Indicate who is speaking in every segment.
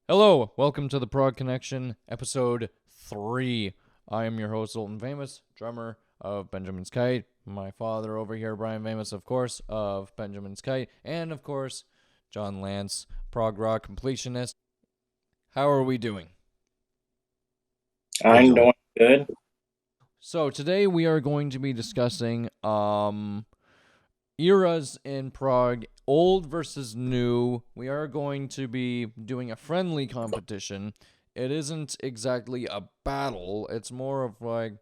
Speaker 1: Hello, welcome to the Prog Connection, episode 3. I am your host, Zoltan Famous, drummer of Benjamin's Kite. My father over here, Brian Famous, of course, of Benjamin's Kite. And, of course, John Lance, Prog Rock completionist. How are we doing?
Speaker 2: I'm doing good.
Speaker 1: So, today we are going to be discussing eras in Prague, old versus new. We are going to be doing a friendly competition. It isn't exactly a battle, it's more of like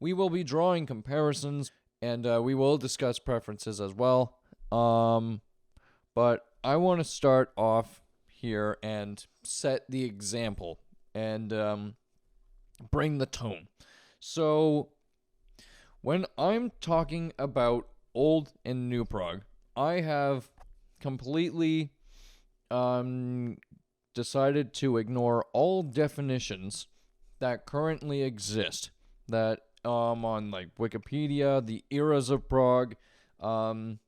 Speaker 1: we will be drawing comparisons and we will discuss preferences as well. But I want to start off here and set the example and bring the tone. So, when I'm talking about old and new prog, I have completely decided to ignore all definitions that currently exist. That on like Wikipedia, the eras of prog, all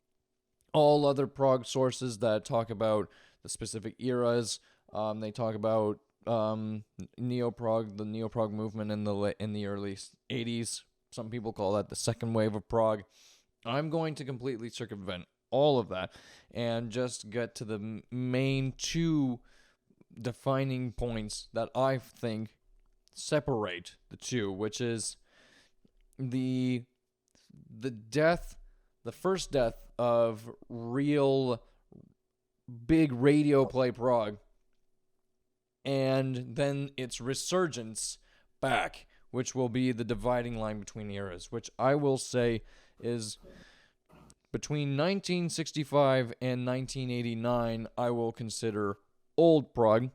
Speaker 1: other prog sources that talk about the specific eras. They talk about neo prog, the neo prog movement in the early '80s. Some people call that the second wave of prog. I'm going to completely circumvent all of that and just get to the main two defining points that I think separate the two, which is the death, the first death of real big radio play prog, and then its resurgence back, which will be the dividing line between eras, which I will say is between 1965 and 1989, I will consider old prog,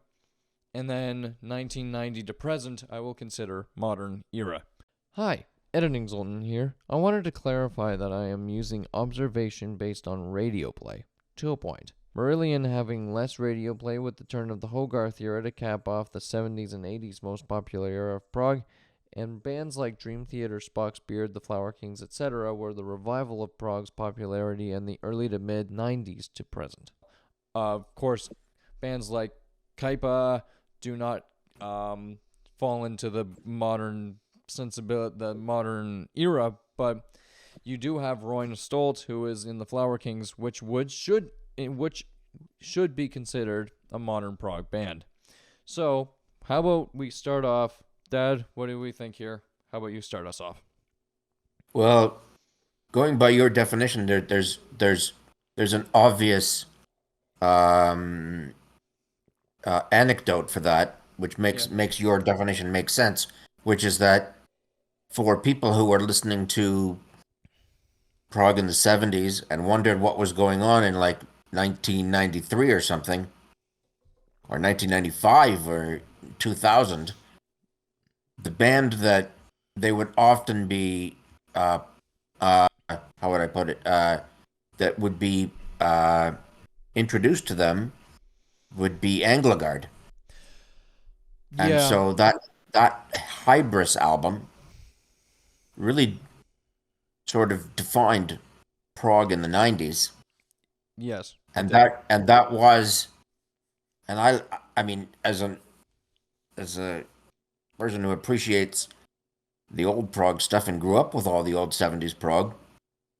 Speaker 1: and then 1990 to present, I will consider modern era. Hi, Editing Zoltan here. I wanted to clarify that I am using observation based on radio play, to a point. Marillion having less radio play with the turn of the Hogarth era to cap off the 70s and 80s most popular era of prog, and bands like Dream Theater, Spock's Beard, The Flower Kings, etc. were the revival of prog's popularity in the early to mid 90s to present. Of course, bands like Kaipa do not fall into the modern sensibility, the modern era, but you do have Roy Stolt, who is in The Flower Kings, which should be considered a modern prog band. So, how about we start off, Dad? What do we think here? How about you start us off?
Speaker 2: Well, going by your definition, there's an obvious um, anecdote for that, which
Speaker 1: Yeah.
Speaker 2: makes your definition make sense, which is that for people who were listening to prog in the 70s and wondered what was going on in like 1993 or something, or 1995 or 2000, the band that they would often be uh, how would I put it? That would be uh, introduced to them would be Anglagard, and
Speaker 1: Yeah.
Speaker 2: so that Hybris album really sort of defined prog in the '90s,
Speaker 1: Yes, it
Speaker 2: and
Speaker 1: did.
Speaker 2: that was, and I mean as a person who appreciates the old prog stuff and grew up with all the old '70s prog,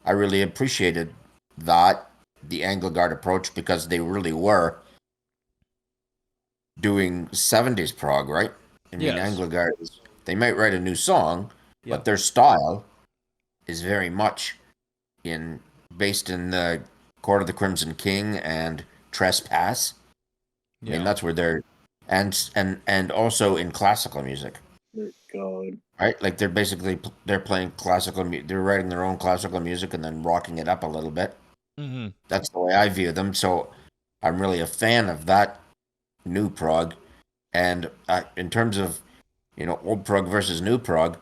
Speaker 2: I really appreciated that the Anglagard approach because they really were doing 70s prog, right? I mean,
Speaker 1: Yes.
Speaker 2: Anglagard they might write a new song,
Speaker 1: Yeah.
Speaker 2: but their style is very much in based in the Court of the Crimson King and Trespass. I mean,
Speaker 1: Yeah.
Speaker 2: that's where they're and also in classical music,
Speaker 3: God.
Speaker 2: right? Like they're playing they're writing their own classical music and then rocking it up a little bit.
Speaker 1: Mm-hmm.
Speaker 2: That's the way I view them. So I'm really a fan of that new prog. And in terms of, old prog versus new prog,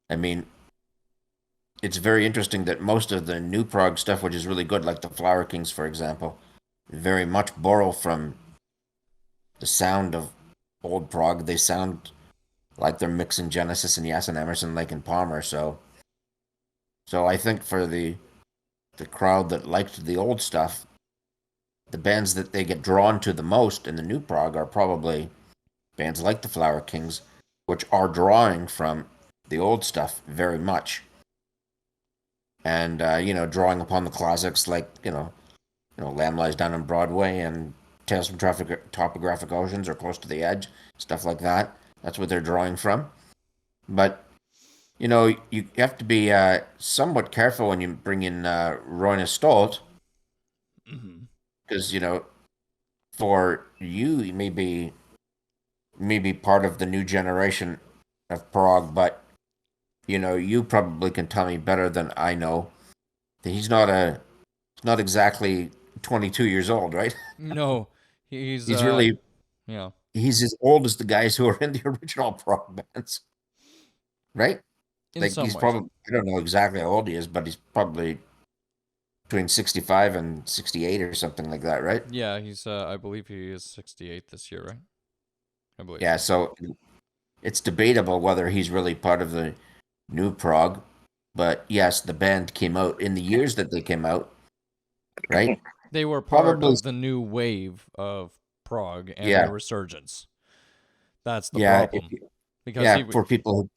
Speaker 2: I mean, it's very interesting that most of the new prog stuff, which is really good, like the Flower Kings, for example, very much borrow from the sound of old prog. They sound like they're mixing Genesis and Yes and Emerson, Lake and Palmer. So I think for the crowd that liked the old stuff, the bands that they get drawn to the most in the new prog are probably bands like the Flower Kings, which are drawing from the old stuff very much, and drawing upon the classics like Lamb Lies Down on Broadway and Tales from Topographic Oceans or Close to the Edge, stuff like that. That's what they're drawing from. But you have to be somewhat careful when you bring in Royna Stolt,
Speaker 1: Mm-hmm.
Speaker 2: because for you, you may be part of the new generation of prog, but you probably can tell me better than I know that he's not exactly 22 years old, right?
Speaker 1: No, he's
Speaker 2: He's really
Speaker 1: yeah,
Speaker 2: he's as old as the guys who are in the original prog bands, right?
Speaker 1: in
Speaker 2: Like
Speaker 1: some
Speaker 2: he's
Speaker 1: ways.
Speaker 2: probably, I don't know exactly how old he is, but he's probably between 65 and 68 or something like that, right?
Speaker 1: Yeah, he's I believe he is 68 this year, right? I believe
Speaker 2: Yeah,
Speaker 1: so.
Speaker 2: so it's debatable whether he's really part of the new prog, but yes, the band came out in the years that they came out, right?
Speaker 1: They were part
Speaker 2: Probably,
Speaker 1: of the new wave of Prague and the
Speaker 2: yeah,
Speaker 1: resurgence. That's the
Speaker 2: yeah,
Speaker 1: problem. Because
Speaker 2: yeah. For people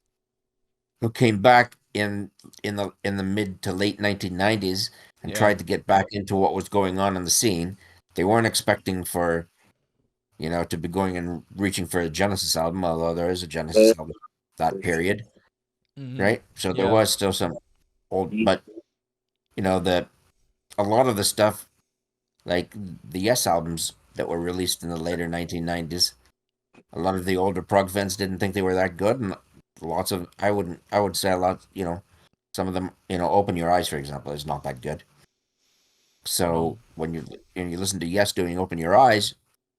Speaker 2: who came back in the mid to late 1990s and
Speaker 1: yeah.
Speaker 2: tried to get back into what was going on in the scene, they weren't expecting for to be going and reaching for a Genesis album, although there is a Genesis album that period,
Speaker 1: Mm-hmm.
Speaker 2: right? So there
Speaker 1: Yeah.
Speaker 2: was still some old, but the a lot of the stuff like the Yes albums that were released in the later 1990s, a lot of the older prog fans didn't think they were that good, and lots of I would say a lot, some of them, Open Your Eyes, for example, is not that good.
Speaker 1: Well,
Speaker 2: So when you listen to Yes doing Open Your Eyes,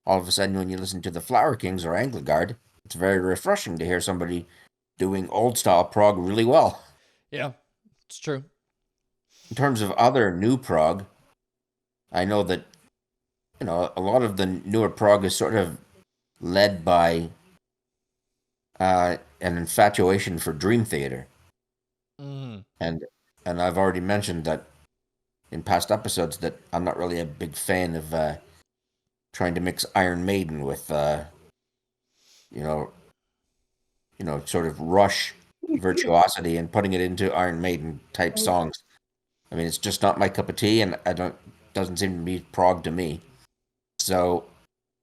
Speaker 2: all of a sudden when you listen to the Flower Kings or Anglagard, it's very refreshing to hear somebody doing old style prog really well.
Speaker 1: yeah, it's true.
Speaker 2: In terms of other new prog, I know that a lot of the newer prog is sort of led by an infatuation for Dream Theater,
Speaker 1: Mm.
Speaker 2: and I've already mentioned that in past episodes that I'm not really a big fan of trying to mix Iron Maiden with you know sort of Rush virtuosity and putting it into Iron Maiden type songs. I mean, it's just not my cup of tea, and I don't doesn't seem to be prog to me. So,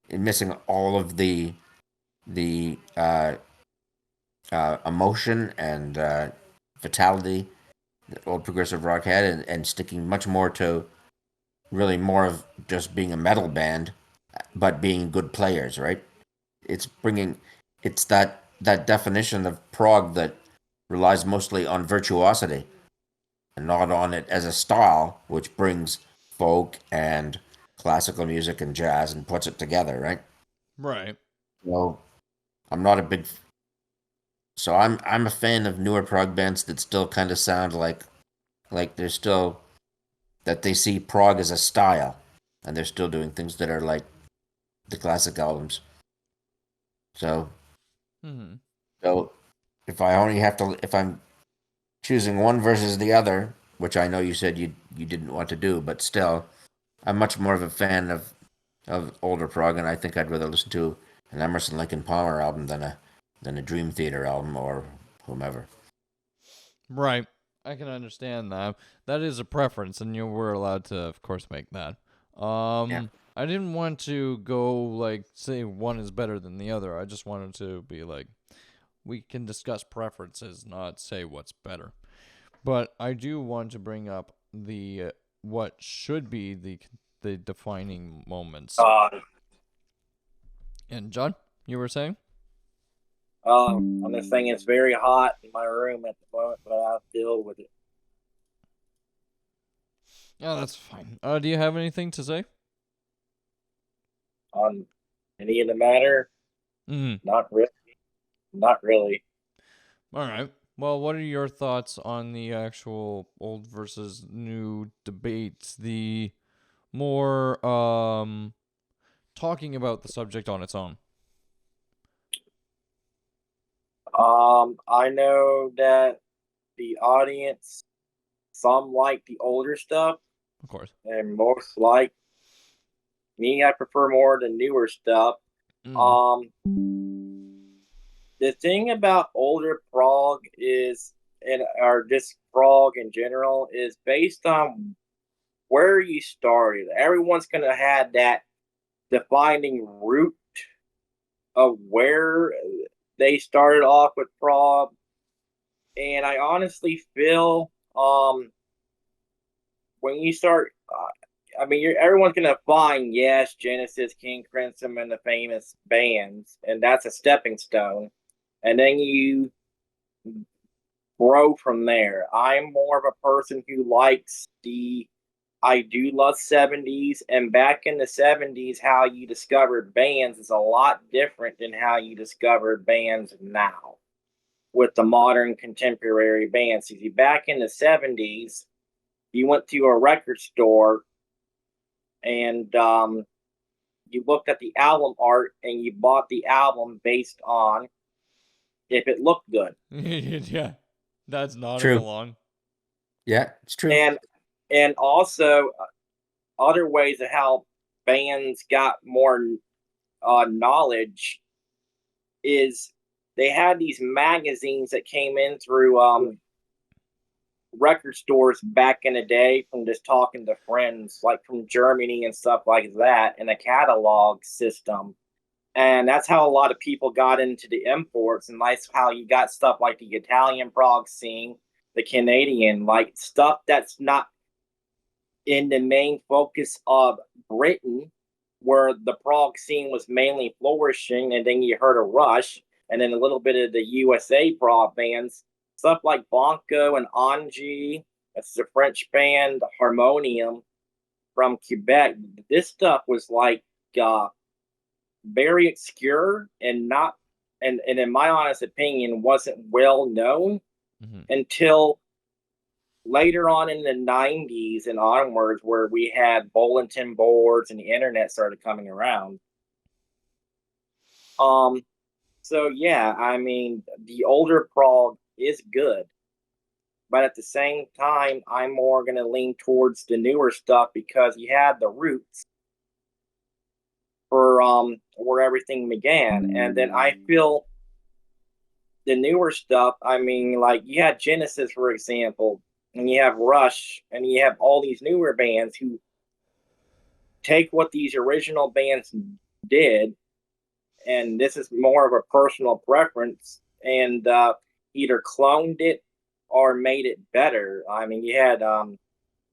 Speaker 2: in missing all of the emotion and vitality that old progressive rock had, and sticking much more to really more of just being a metal band, but being good players, right? It's bringing, it's that definition of prog that relies mostly on virtuosity and not on it as a style, which brings folk and classical music and jazz and puts it together, right?
Speaker 1: Right.
Speaker 2: So I'm not a big, so I'm a fan of newer prog bands that still kind of sound like they're still that they see prog as a style, and they're still doing things that are like the classic albums. So
Speaker 1: Mm-hmm.
Speaker 2: so if I'm choosing one versus the other, which I know you said you didn't want to do, but still, I'm much more of a fan of older prog, and I think I'd rather listen to an Emerson Lake and Palmer album than a Dream Theater album or whomever.
Speaker 1: Right. I can understand that. That is a preference, and you were allowed to, of course, make that.
Speaker 2: Yeah,
Speaker 1: I didn't want to go like say one is better than the other. I just wanted to be like, we can discuss preferences, not say what's better. But I do want to bring up the what should be the defining moments.
Speaker 3: God.
Speaker 1: And John, you were saying?
Speaker 3: I'm just saying it's very hot in my room at the moment, but I'll deal with it.
Speaker 1: Yeah, that's fine. Do you have anything to say?
Speaker 3: On any of the matter,
Speaker 1: Mm.
Speaker 3: not really. Not really.
Speaker 1: All right. Well, what are your thoughts on the actual old versus new debates? The more talking about the subject on its own.
Speaker 3: I know that the audience, some like the older stuff,
Speaker 1: Of course.
Speaker 3: and most like me. I prefer more the newer stuff.
Speaker 1: Mm.
Speaker 3: Um, the thing about older prog is, or just prog in general, is based on where you started. Everyone's gonna have that defining root of where they started off with prog, and I honestly feel when you start, I mean, everyone's gonna find, yes, Genesis, King Crimson, and the famous bands, and that's a stepping stone, and then you grow from there. I'm more of a person who likes I do love 70s, and back in the 70s, how you discovered bands is a lot different than how you discovered bands now with the modern contemporary bands. See, back in the 70s, you went to a record store and you looked at the album art and you bought the album based on if it looked good.
Speaker 1: Yeah, that's nodding
Speaker 2: True.
Speaker 1: along.
Speaker 2: Yeah, it's true.
Speaker 3: And also other ways of how bands got more knowledge is they had these magazines that came in through record stores back in the day from just talking to friends, like from Germany and stuff like that, and a catalog system. And that's how a lot of people got into the imports, and that's how you got stuff like the Italian prog scene, the Canadian, like stuff that's not in the main focus of Britain, where the prog scene was mainly flourishing, and then you heard a Rush, and then a little bit of the USA prog bands, stuff like Bonko and Angie. That's the French band Harmonium from Quebec. This stuff was like very obscure and not, and in my honest opinion, wasn't well known until later on in the 90s and onwards, where we had bulletin boards and the internet started coming around. So yeah, I mean, the older prog is good, but at the same time, I'm more going to lean towards the newer stuff because you had the roots for where everything began, and then I feel the newer stuff. I mean, like you had Genesis, for example, and you have Rush, and you have all these newer bands who take what these original bands did, and this is more of a personal preference, and either cloned it or made it better. I mean, you had,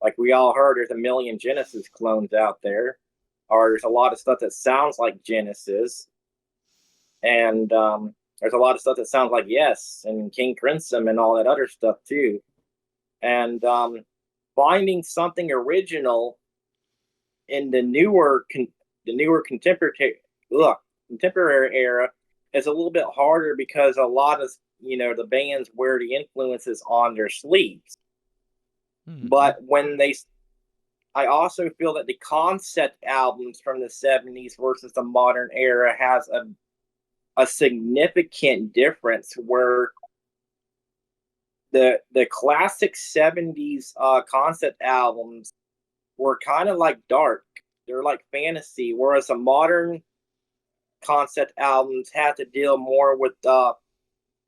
Speaker 3: like we all heard, there's a million Genesis clones out there, or there's a lot of stuff that sounds like Genesis, and there's a lot of stuff that sounds like Yes and King Crimson and all that other stuff too. And finding something original in the newer contemporary era is a little bit harder because a lot of the bands wear the influences on their sleeves. But I also feel that the concept albums from the 70s versus the modern era has a significant difference, where the classic 70s concept albums were kind of like dark. They're like fantasy, whereas the modern concept albums had to deal more with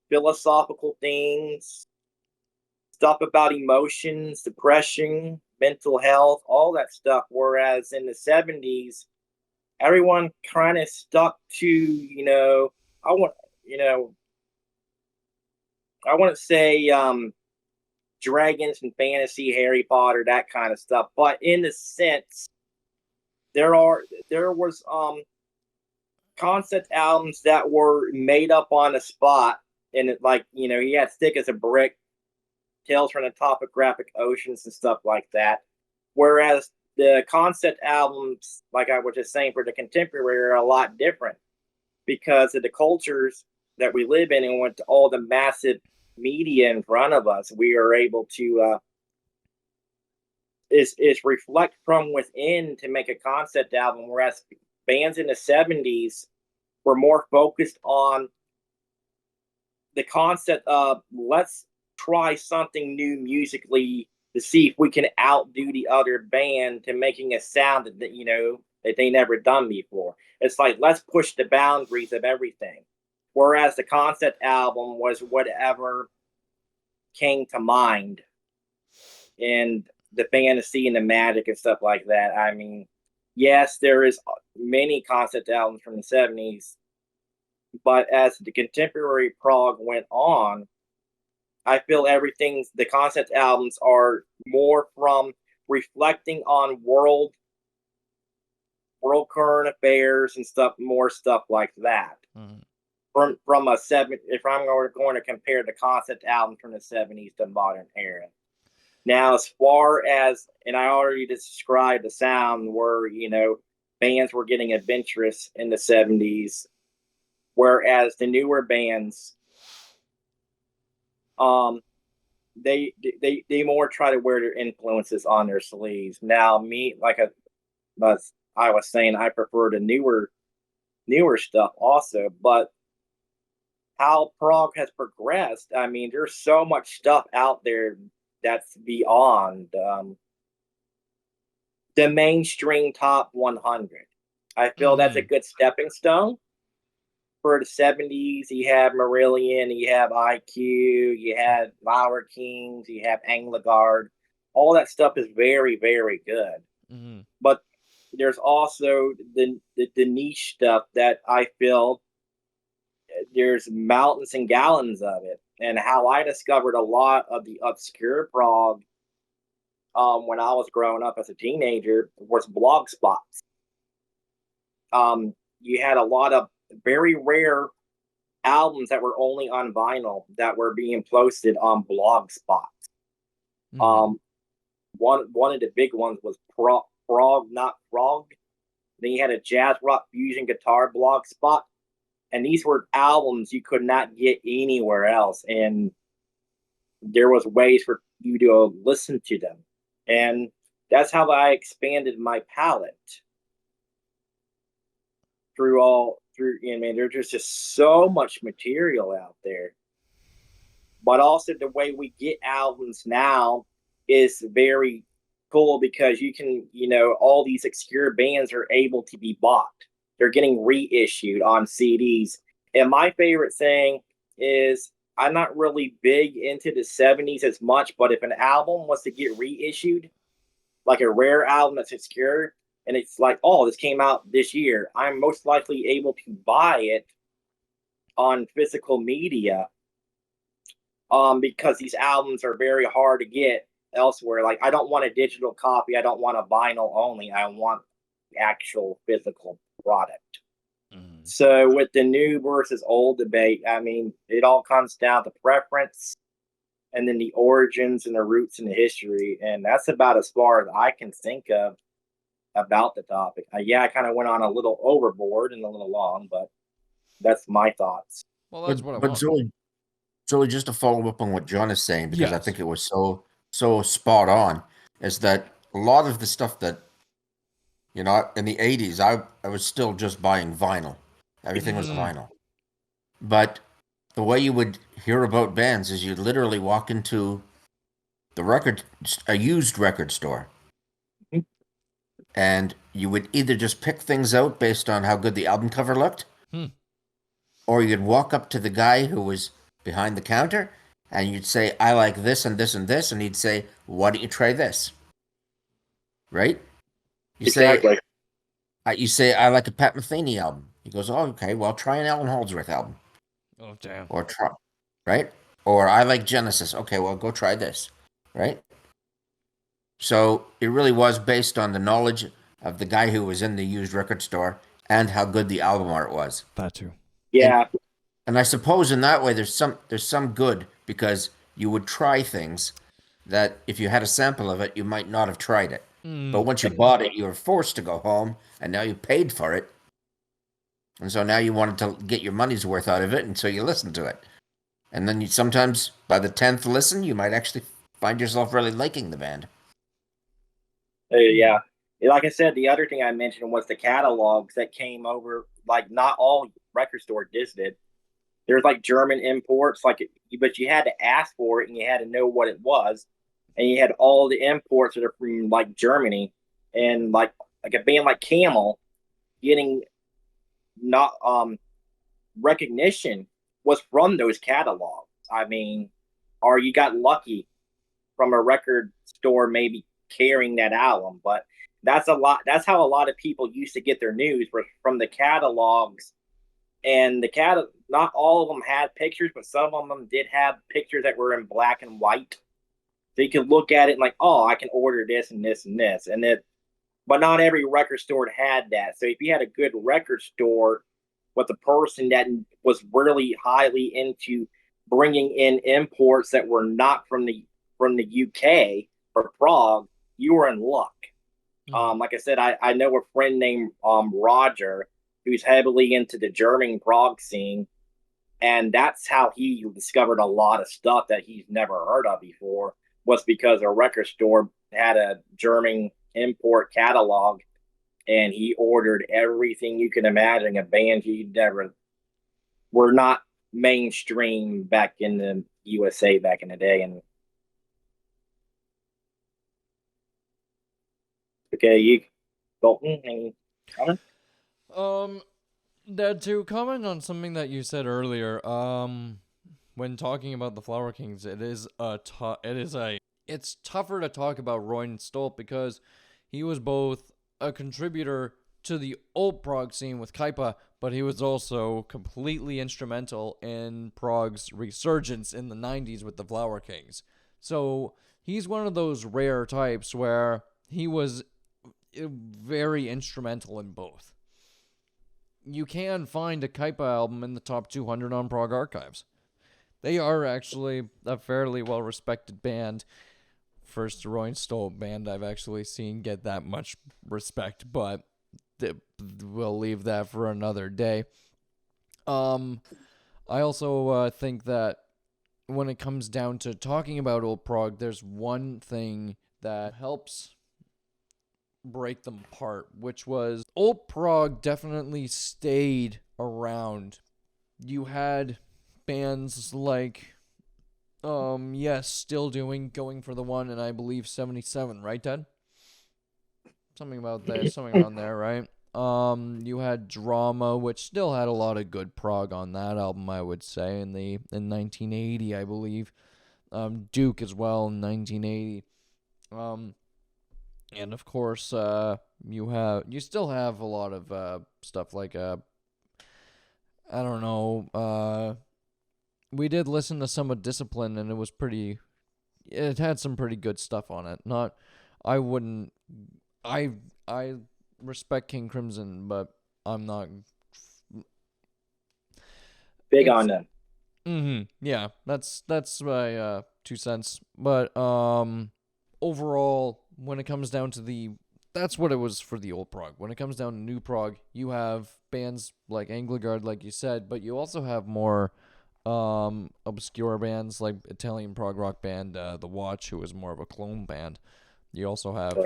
Speaker 3: philosophical things, stuff about emotions, depression, mental health, all that stuff. Whereas in the 70s, everyone kind of stuck to, I want to say dragons and fantasy, Harry Potter, that kind of stuff. But in a sense, there was concept albums that were made up on the spot, and it, like, you had Thick as a Brick, Tales from the Topographic Oceans, and stuff like that. Whereas the concept albums, like I was just saying, for the contemporary are a lot different because of the cultures that we live in, and with all the massive media in front of us, we are able to is reflect from within to make a concept album. Whereas bands in the 70s were more focused on the concept of, let's try something new musically to see if we can outdo the other band to making a sound that that they never done before. It's like, let's push the boundaries of everything. whereas the concept album was whatever came to mind, and the fantasy and the magic and stuff like that. I mean, yes, there is many concept albums from the 70s, but as the contemporary prog went on, I feel the concept albums are more from reflecting on world current affairs and more stuff like that.
Speaker 1: Mm.
Speaker 3: From if I'm going to compare the concept album from the 70s to modern era. Now, as far as, and I already described the sound where, bands were getting adventurous in the 70s, whereas the newer bands, they more try to wear their influences on their sleeves. Now, me, I was saying, I prefer the newer stuff also, but how prog has progressed, I mean, there's so much stuff out there that's beyond the mainstream top 100. I feel that's a good stepping stone. For the 70s, you have Marillion, you have IQ, you had Flower Kings, you have Anglagard. All that stuff is very, very good.
Speaker 1: Mm-hmm.
Speaker 3: But there's also the niche stuff that I feel there's mountains and gallons of it. And how I discovered a lot of the obscure prog when I was growing up as a teenager was blog spots. You had a lot of very rare albums that were only on vinyl that were being posted on blog spots. Mm-hmm. One of the big ones was Prog, not Prog. Then you had a jazz rock fusion guitar blog spot. And these were albums you could not get anywhere else. And there was ways for you to listen to them. And that's how I expanded my palette there's just so much material out there. But also the way we get albums now is very cool because you can, all these obscure bands are able to be bought. They're getting reissued on CDs. And my favorite thing is I'm not really big into the 70s as much, but if an album was to get reissued, like a rare album that's obscure, and it's like, oh, this came out this year, I'm most likely able to buy it on physical media because these albums are very hard to get elsewhere. Like, I don't want a digital copy. I don't want a vinyl only. I want the actual physical product. Mm-hmm. So with the new versus old debate, I mean, it all comes down to preference and then the origins and the roots and the history. And that's about as far as I can think of about the topic. I kind of went on a little overboard and a little long, but that's my thoughts.
Speaker 1: Well, that's what I want.
Speaker 2: Zoe, just to follow up on what John is saying, because I think it was so spot on, is that a lot of the stuff that, in the 80s, I was still just buying vinyl. Everything was vinyl. But the way you would hear about bands is you'd literally walk into a used record store. And you would either just pick things out based on how good the album cover looked, or you'd walk up to the guy who was behind the counter, and you'd say, I like this and this and this, and he'd say, why don't you try this? Right?
Speaker 3: Exactly.
Speaker 2: You say, I like a Pat Metheny album. He goes, oh, okay, well, try an Alan Holdsworth album.
Speaker 1: Oh, damn.
Speaker 2: Or try, right? Or I like Genesis. Okay, well, go try this, right? So it really was based on the knowledge of the guy who was in the used record store and how good the album art was.
Speaker 1: That too.
Speaker 3: Yeah.
Speaker 2: And I suppose in that way there's some good because you would try things that if you had a sample of it, you might not have tried it. But once you bought it, you were forced to go home, and now you paid for it. And so now you wanted to get your money's worth out of it, and so you listened to it. And then sometimes, by the 10th listen, you might actually find yourself really liking the band.
Speaker 3: Yeah. Like I said, the other thing I mentioned was the catalogs that came over. Like, not all record store did it. There's like German imports, but you had to ask for it and you had to know what it was. And you had all the imports that are from like Germany, and like a band like Camel getting not recognition was from those catalogs. I mean, or you got lucky from a record store maybe carrying that album, but that's how a lot of people used to get their news, was from the catalogs. And not all of them had pictures, but some of them did have pictures that were in black and white. So you could look at it and like, oh, I can order this and this and this, but not every record store had that. So if you had a good record store with a person that was really highly into bringing in imports that were not from the UK for Prague, you were in luck. Like I said, I know a friend named Roger, who's heavily into the German prog scene, and that's how he discovered a lot of stuff that he's never heard of before, was because a record store had a German import catalog, and he ordered everything you can imagine, a band you never were not mainstream back in the USA back in the day. And okay, you Bolton, any comment?
Speaker 1: Dad, to comment on something that you said earlier, when talking about the Flower Kings, it's tougher to talk about Roy Stolt because he was both a contributor to the old prog scene with Kaipa, but he was also completely instrumental in prog's resurgence in the 90s with the Flower Kings. So he's one of those rare types where he was very instrumental in both. You can find a Kaipa album in the top 200 on Prog Archives. They are actually a fairly well-respected band. First Roy Stolt band I've actually seen get that much respect, but we'll leave that for another day. I also think that when it comes down to talking about old prog, there's one thing that helps break them apart, which was old prog definitely stayed around. You had bands like still going for the one, and I believe 77, right, Ted? Something about that, something around there, right? You had Drama, which still had a lot of good prog on that album, I would say, in 1980, I believe. Duke as well in 1980. And of course, you still have a lot of stuff like I don't know. We did listen to some of Discipline, and it had some pretty good stuff on it. I respect King Crimson, but I'm not
Speaker 3: big on them.
Speaker 1: Yeah, that's my 2 cents. But overall, when it comes down to that's what it was for the old prog. When it comes down to new prog, you have bands like Angligard, like you said, but you also have more obscure bands like Italian prog rock band The Watch, who is more of a clone band. You also have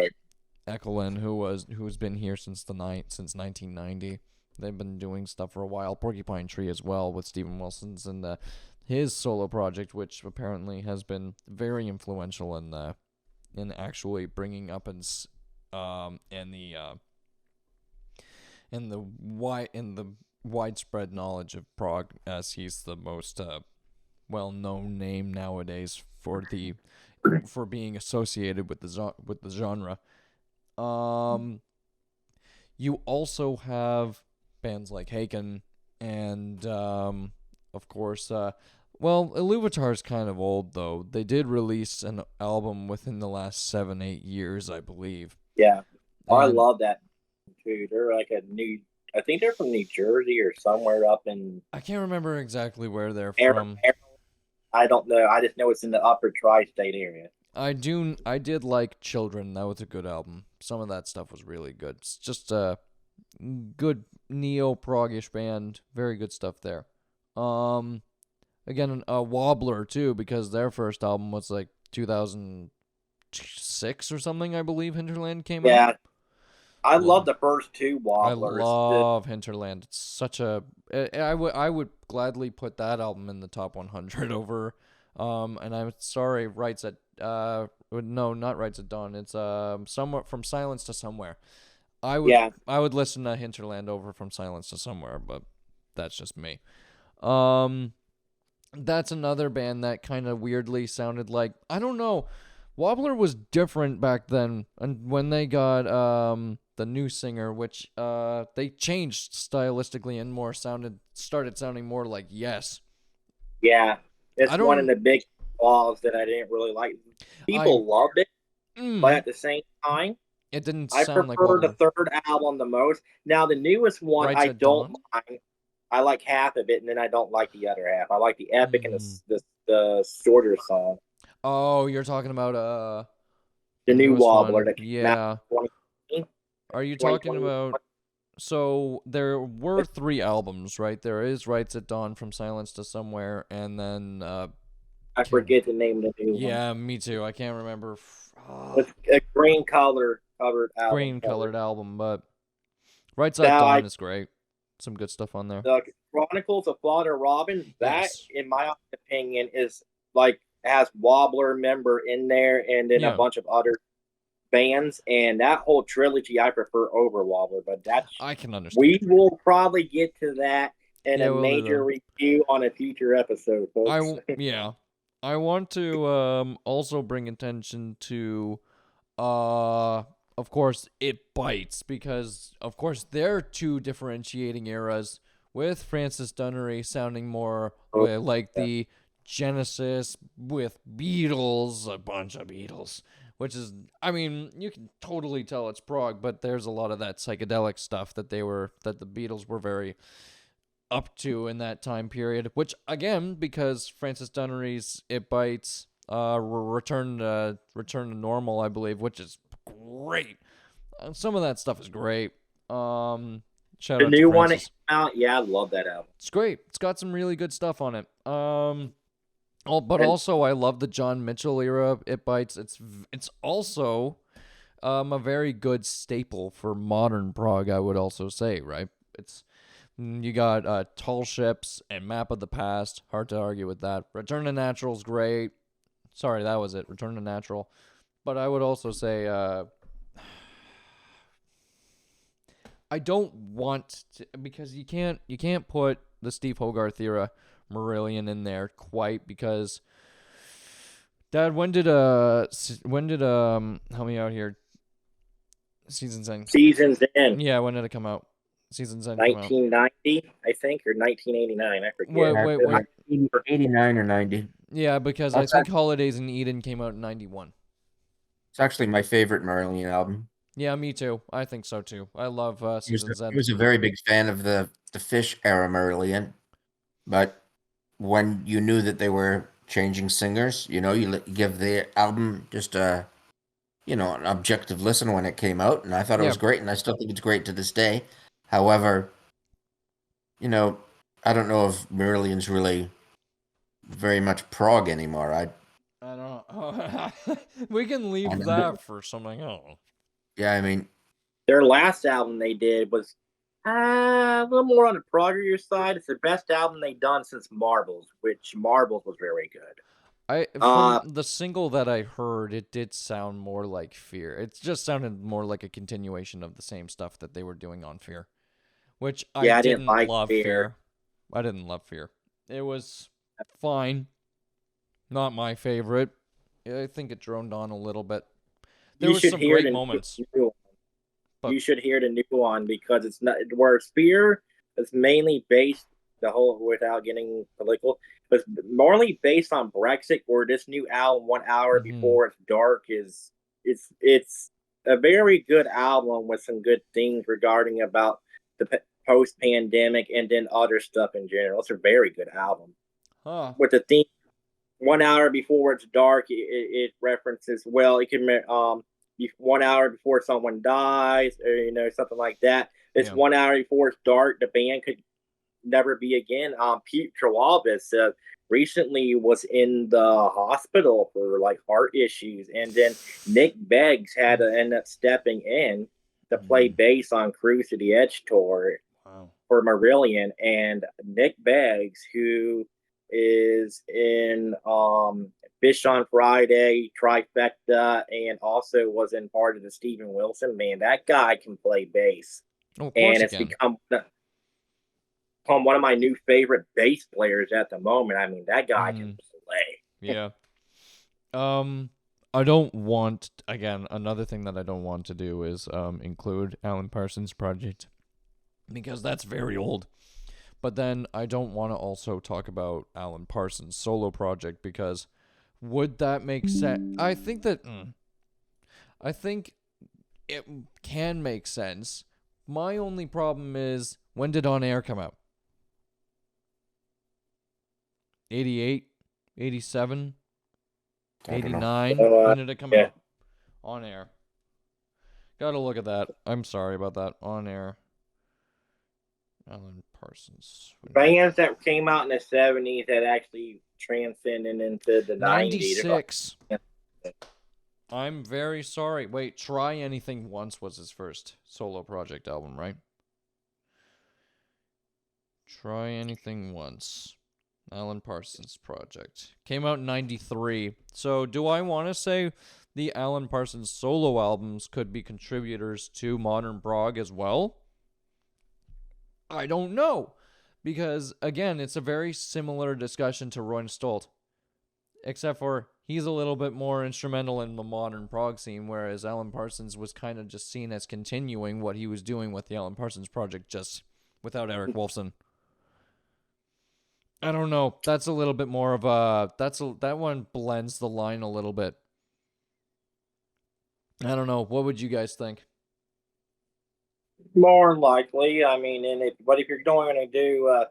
Speaker 1: Ekelin, who's been here since 1990. They've been doing stuff for a while. Porcupine Tree as well with Steven Wilson's and his solo project, which apparently has been very influential in actually bringing up in the widespread knowledge of prog, as he's the most well-known name nowadays for being associated with the genre. You also have bands like Haken and of course Iluvatar's kind of old, though. They did release an album within the last 7-8 years, I believe.
Speaker 3: Yeah. I love that too. They're like I think they're from New Jersey or somewhere up in...
Speaker 1: I can't remember exactly where they're from.
Speaker 3: I don't know. I just know it's in the upper tri-state area.
Speaker 1: I did like Children. That was a good album. Some of that stuff was really good. It's just a good neo-prog-ish band. Very good stuff there. Again, a Wobbler, too, because their first album was like 2006 or something, I believe Hinterland came out.
Speaker 3: Yeah. I love the first two Wobblers.
Speaker 1: I love Hinterland. It's such a... I would gladly put that album in the top 100 over... and I'm sorry, Rights at... no, not Rights at Dawn. It's somewhere From Silence to Somewhere. I would listen to Hinterland over From Silence to Somewhere, but that's just me. That's another band that kind of weirdly sounded like, I don't know, Wobbler was different back then, and when they got the new singer, which they changed stylistically and started sounding more like Yes.
Speaker 3: Yeah, it's
Speaker 1: I
Speaker 3: one of
Speaker 1: don't
Speaker 3: the big flaws that I didn't really like. People loved it, but at the same time,
Speaker 1: it didn't
Speaker 3: I
Speaker 1: sound like
Speaker 3: prefer the
Speaker 1: Wobbler.
Speaker 3: third album the most. Now the newest one
Speaker 1: Rights
Speaker 3: I
Speaker 1: at
Speaker 3: don't
Speaker 1: Dawn?
Speaker 3: mind. I like half of it, and then I don't like the other half. I like the epic and
Speaker 1: Mm.
Speaker 3: the shorter song.
Speaker 1: Oh, you're talking about
Speaker 3: The
Speaker 1: the
Speaker 3: new
Speaker 1: newest
Speaker 3: Wobbler
Speaker 1: one.
Speaker 3: that came out
Speaker 1: Yeah.
Speaker 3: in 2020,
Speaker 1: Are you talking
Speaker 3: 2020.
Speaker 1: about So there were 3 albums, right? There is Rights at Dawn, From Silence to Somewhere, and then
Speaker 3: I forget the name of the new one.
Speaker 1: yeah, me too. I can't remember.
Speaker 3: It's a green covered album.
Speaker 1: Green colored album, but Rights at
Speaker 3: Now
Speaker 1: Dawn is great. Some good stuff on there.
Speaker 3: the Chronicles of Father Robin, that
Speaker 1: Yes.
Speaker 3: in my opinion is like has Wobbler member in there and then a
Speaker 1: Yeah.
Speaker 3: bunch of other bands, and that whole trilogy I prefer over Wobbler, but that's
Speaker 1: I can understand.
Speaker 3: we will probably get to that in
Speaker 1: Yeah,
Speaker 3: a
Speaker 1: we'll do
Speaker 3: major
Speaker 1: that.
Speaker 3: review on a future episode, folks.
Speaker 1: Yeah. I want to also bring attention to of course It Bites, because of course they're 2 differentiating eras, with Francis Dunnery sounding more like the Genesis with Beatles, a bunch of Beatles, which is, I mean, you can totally tell it's prog, but there's a lot of that psychedelic stuff that the Beatles were very up to in that time period, which again, because Francis Dunnery's It Bites return to normal, I believe, which is great. Some of that stuff is great. Shout
Speaker 3: The
Speaker 1: out to
Speaker 3: new one that
Speaker 1: Francis.
Speaker 3: came out, yeah, I love that album.
Speaker 1: It's great. It's got some really good stuff on it. But also I love the John Mitchell era It Bites. It's also a very good staple for modern prog, I would also say, right? You got Tall Ships and Map of the Past. Hard to argue with that. Return to Natural's great. Sorry, that was it. Return to Natural. But I would also say I don't want to, because you can't put the Steve Hogarth era Marillion in there quite, because Dad, when did help me out here, Seasons End?
Speaker 3: Seasons End.
Speaker 1: Yeah, when did it come out? Seasons End come out
Speaker 3: 1990, I think, or 1989. I forget.
Speaker 1: Wait.
Speaker 2: 89 or 90.
Speaker 1: Yeah, because I think Holidays in Eden came out in 91.
Speaker 2: It's actually my favorite Marillion album.
Speaker 1: Yeah, me too. I think so too. I love Seasons End.
Speaker 2: I was a very big fan of the Fish era Marillion, but when you knew that they were changing singers, you give the album just a an objective listen when it came out, and I thought it was great, and I still think it's great to this day. However, I don't know if Marillion's really very much prog anymore. I
Speaker 1: don't know. We can leave that for something else.
Speaker 2: Yeah, I mean,
Speaker 3: their last album they did was a little more on the proggier side. It's the best album they've done since Marbles, which Marbles was very good.
Speaker 1: From the single that I heard, it did sound more like Fear. It just sounded more like a continuation of the same stuff that they were doing on Fear, which I didn't like love Fear. I didn't love Fear. It was fine. Not my favorite. I think it droned on a little bit. There were some great moments.
Speaker 3: You should hear the new one, because it's not where Fear is mainly based, the whole, without getting political, but mainly based on Brexit, where this new album, 1 hour before it's dark, it's a very good album with some good things regarding about the post-pandemic and then other stuff in general. It's a very good album. With the theme, 1 hour before it's dark, it references, well, it can 1 hour before someone dies, or something like that. It's 1 hour before it's dark. The band could never be again. Pete Trewalbus recently was in the hospital for like heart issues, and then Nick Beggs had to end up stepping in to play bass on Cruise to the Edge tour for Marillion. And Nick Beggs, who is in Fish on Friday, Trifecta, and also was in part of the Steven Wilson band. That guy can play bass.
Speaker 1: And it's
Speaker 3: become become one of my new favorite bass players at the moment. I mean, that guy can play.
Speaker 1: Yeah. I don't want, again, another thing that I don't want to do is include Alan Parsons' project, because that's very old. But then I don't want to also talk about Alan Parsons' solo project, because would that make sense? I think it can make sense. My only problem is, when did On Air come out? 88? 87? 89? When did it come out? On Air. Gotta look at that. I'm sorry about that. On Air. Alan Parsons.
Speaker 3: Bands that came out in the 70s that actually transcended into the 90s.
Speaker 1: 96. I'm very sorry. Wait, Try Anything Once was his first solo project album, right? Try Anything Once. Alan Parsons project. Came out in 93. So do I want to say the Alan Parsons solo albums could be contributors to modern prog as well? I don't know. Because, again, it's a very similar discussion to Roy Stolt. Except for he's a little bit more instrumental in the modern prog scene, whereas Alan Parsons was kind of just seen as continuing what he was doing with the Alan Parsons project, just without Eric Wolfson. I don't know. That's a little bit more of a... that one blends the line a little bit. I don't know. What would you guys think?
Speaker 3: More likely. I mean, but if you're going to do...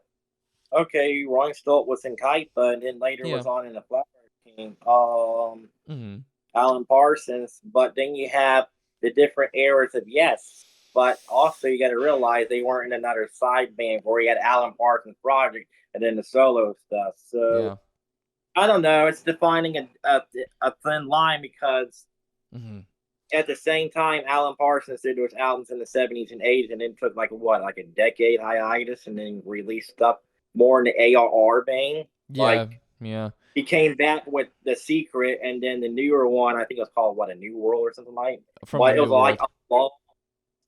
Speaker 3: okay, Rolling Stone was in Kaipa, and then later was on in the Flower King. Alan Parsons, but then you have the different eras of Yes. But also, you got to realize they weren't in another side band where you had Alan Parsons' project and then the solo stuff. So I don't know. It's defining a thin line, because at the same time, Alan Parsons did those albums in the 70s and 80s, and then took like a decade hiatus, and then released stuff more in the ARR vein. He came back with The Secret, and then the newer one, I think it was called A New World or something like that. But it was like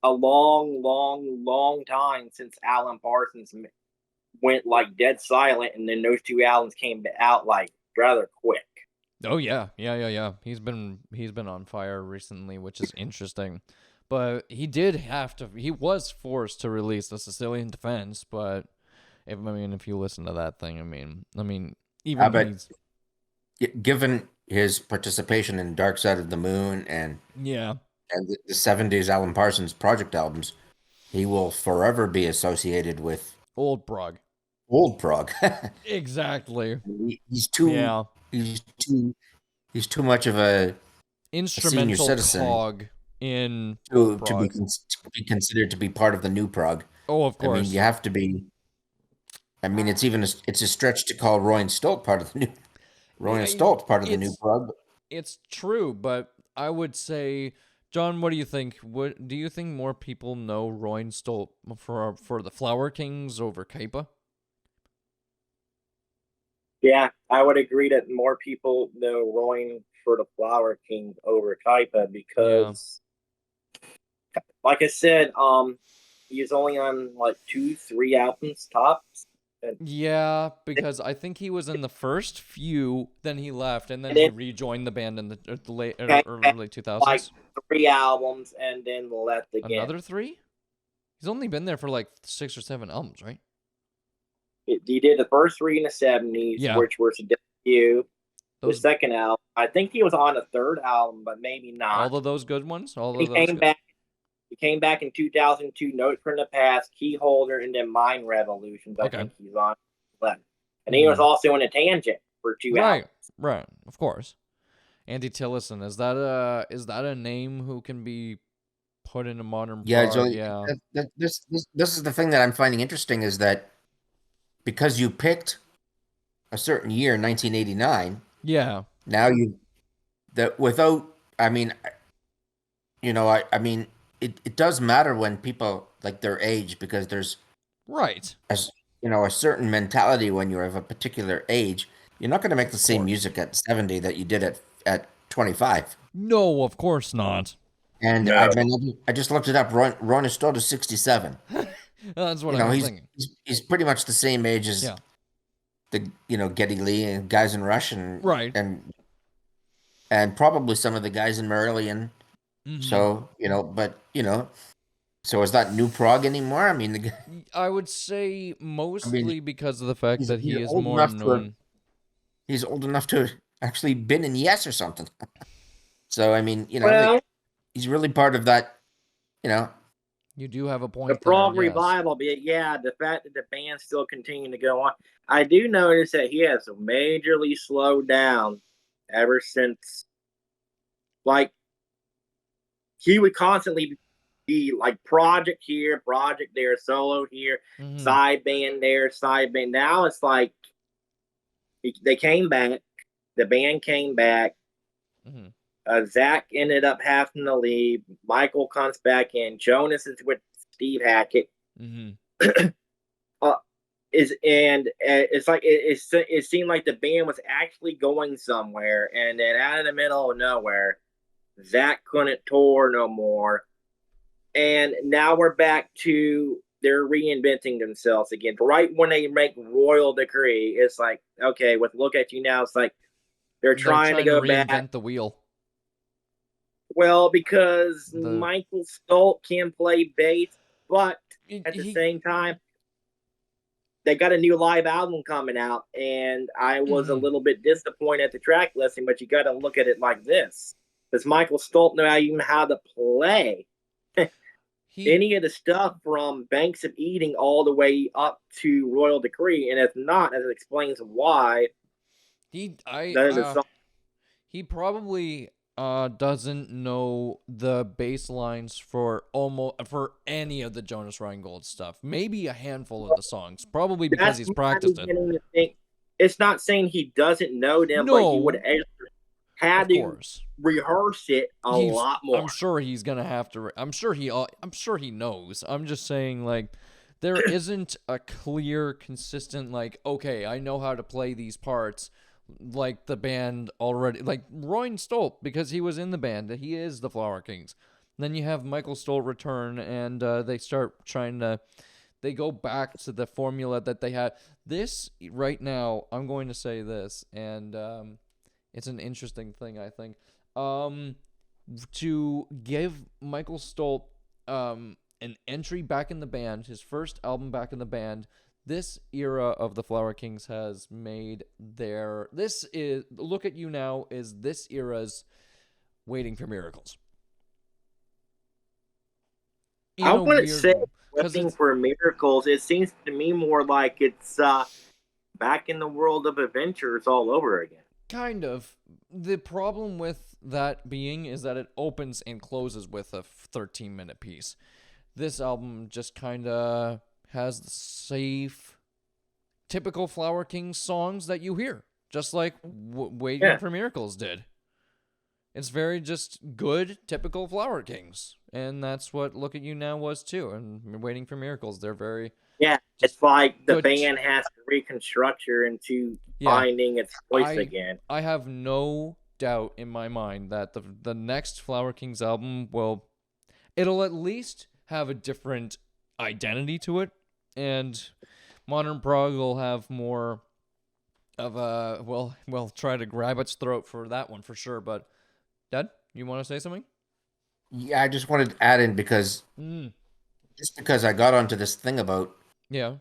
Speaker 3: a long time since Alan Parsons went like dead silent, and then those two albums came out like rather quick.
Speaker 1: Oh yeah. He's been on fire recently, which is interesting. But he was forced to release The Sicilian Defense, but if you listen to that thing, I mean even
Speaker 2: given his participation in Dark Side of the Moon and the 70s Alan Parsons project albums, he will forever be associated with
Speaker 1: old prog. Exactly.
Speaker 2: He's too much of a
Speaker 1: instrumental cog in
Speaker 2: to be considered to be part of the new prog.
Speaker 1: Oh, of course.
Speaker 2: I mean, you have to be. I mean, it's a stretch to call Roy Stolt part of the new. The new prog.
Speaker 1: It's true, but I would say, John, what do you think? What do you think more people know Roy Stolt for the Flower Kings over Kaipa?
Speaker 3: Yeah, I would agree that more people know Roy for the Flower Kings over Kaipa, because, like I said, he's only on like 2-3 albums tops.
Speaker 1: Yeah, because I think he was in the first few, then he left, and then he rejoined the band in the early 2000s.
Speaker 3: Like 3 albums, and then left again.
Speaker 1: Another 3? He's only been there for like 6 or 7 albums, right?
Speaker 3: He did the first 3 in the 70s, which were his debut. The second album, I think he was on the 3rd album, but maybe not.
Speaker 1: All of those good ones?
Speaker 3: He came back in 2002, Notes from the Past, Keyholder, and then Mind Revolutions. I think he's on left. And he was also in a Tangent for 2 albums.
Speaker 1: Right, of course. Andy Tillison, is that a name who can be put in a modern prog?
Speaker 2: This is the thing that I'm finding interesting, is that because you picked a certain year, 1989.
Speaker 1: Yeah.
Speaker 2: Now it does matter when people like their age, because there's a certain mentality when you're of a particular age. You're not going to make the same music at 70 that you did at 25.
Speaker 1: No, of course not.
Speaker 2: And I just looked it up. Ron Stoll is 67.
Speaker 1: That's what
Speaker 2: You
Speaker 1: I
Speaker 2: know,
Speaker 1: was
Speaker 2: he's
Speaker 1: thinking.
Speaker 2: he's pretty much the same age as
Speaker 1: Yeah.
Speaker 2: the Geddy Lee and guys in Rush
Speaker 1: Right.
Speaker 2: and probably some of the guys in Marillion.
Speaker 1: Mm-hmm.
Speaker 2: So, but so is that new prog anymore? I mean,
Speaker 1: I would say
Speaker 2: I mean,
Speaker 1: mostly because of the fact that
Speaker 2: he's
Speaker 1: he is
Speaker 2: old
Speaker 1: more
Speaker 2: enough to
Speaker 1: known.
Speaker 2: he's old enough to actually been in Yes or something. So I mean,
Speaker 3: Well,
Speaker 2: he's really part of that. You know,
Speaker 1: You do have a
Speaker 3: the
Speaker 1: point there,
Speaker 3: Prog
Speaker 1: yes.
Speaker 3: revival, but yeah, the fact that the band's still continuing to go on. I do notice that he has majorly slowed down ever since, like, he would constantly be like project here, project there, solo here,
Speaker 1: Mm-hmm.
Speaker 3: side band there, side band. Now it's like they came back, the band came back.
Speaker 1: Mm-hmm.
Speaker 3: Zach ended up having to leave. Michael comes back in. Jonas is with Steve Hackett.
Speaker 1: Mm-hmm.
Speaker 3: uh, it's like it seemed like the band was actually going somewhere, and then out of the middle of nowhere, Zach couldn't tour no more, and now we're back to they're reinventing themselves again. Right when they make Royal Decree, it's like, okay, with Look at You Now, it's like they're
Speaker 1: They're
Speaker 3: trying to
Speaker 1: trying to
Speaker 3: go back.
Speaker 1: reinvent the wheel.
Speaker 3: Well, because
Speaker 1: The
Speaker 3: Michael Stolt can play bass, but at the
Speaker 1: he
Speaker 3: same time, they got a new live album coming out, and I was a
Speaker 1: mm-hmm.
Speaker 3: little bit disappointed at the track listing, but you got to look at it like this. Does Michael Stolt know even how to play
Speaker 1: he
Speaker 3: any of the stuff from Banks of Eating all the way up to Royal Decree? And if not, that explains why
Speaker 1: he I
Speaker 3: none of the songs.
Speaker 1: he probably doesn't know the bass lines for any of the Jonas Reingold stuff. Maybe a handful of the songs, probably because
Speaker 3: That's
Speaker 1: he's
Speaker 3: my
Speaker 1: practiced it.
Speaker 3: beginning to think. It's not saying he doesn't know them, but he would
Speaker 1: No,
Speaker 3: have had
Speaker 1: of
Speaker 3: to
Speaker 1: course.
Speaker 3: rehearse it a lot more.
Speaker 1: I'm sure he's gonna have to. I'm sure he knows. I'm just saying, like, there isn't a clear, consistent, like, okay, I know how to play these parts, like the band already, like Roy Stolt, because he was in the band. He is the Flower Kings. Then you have Michael Stolt return, and they start trying to. They go back to the formula that they had. This right now, I'm going to say this, and it's an interesting thing, I think. To give Michael Stolt an entry back in the band, his first album back in the band, this era of the Flower Kings has made their. This is. Look at You Now is this era's Waiting for Miracles.
Speaker 3: I
Speaker 1: In a
Speaker 3: wouldn't
Speaker 1: weird
Speaker 3: say
Speaker 1: way. Because
Speaker 3: Waiting
Speaker 1: it's
Speaker 3: for Miracles. It seems to me more like it's back in the world of adventures all over again.
Speaker 1: kind of. The problem with that being is that it opens and closes with a 13-minute piece. This album just kind of has the safe, typical Flower Kings songs that you hear, just like Waiting
Speaker 3: Yeah.
Speaker 1: for Miracles did. It's very just good, typical Flower Kings, and that's what Look at You Now was too. And Waiting for Miracles, they're very
Speaker 3: Yeah,
Speaker 1: just
Speaker 3: it's like the
Speaker 1: good.
Speaker 3: band has to reconstruct her into
Speaker 1: Yeah,
Speaker 3: finding its voice
Speaker 1: I
Speaker 3: again.
Speaker 1: I have no doubt in my mind that the next Flower Kings album it'll at least have a different identity to it, and Modern Prog will have more of a well try to grab its throat for that one for sure. But Dad, you want to say something?
Speaker 2: yeah, I just wanted to add in because just because I got onto this thing about
Speaker 1: Yeah,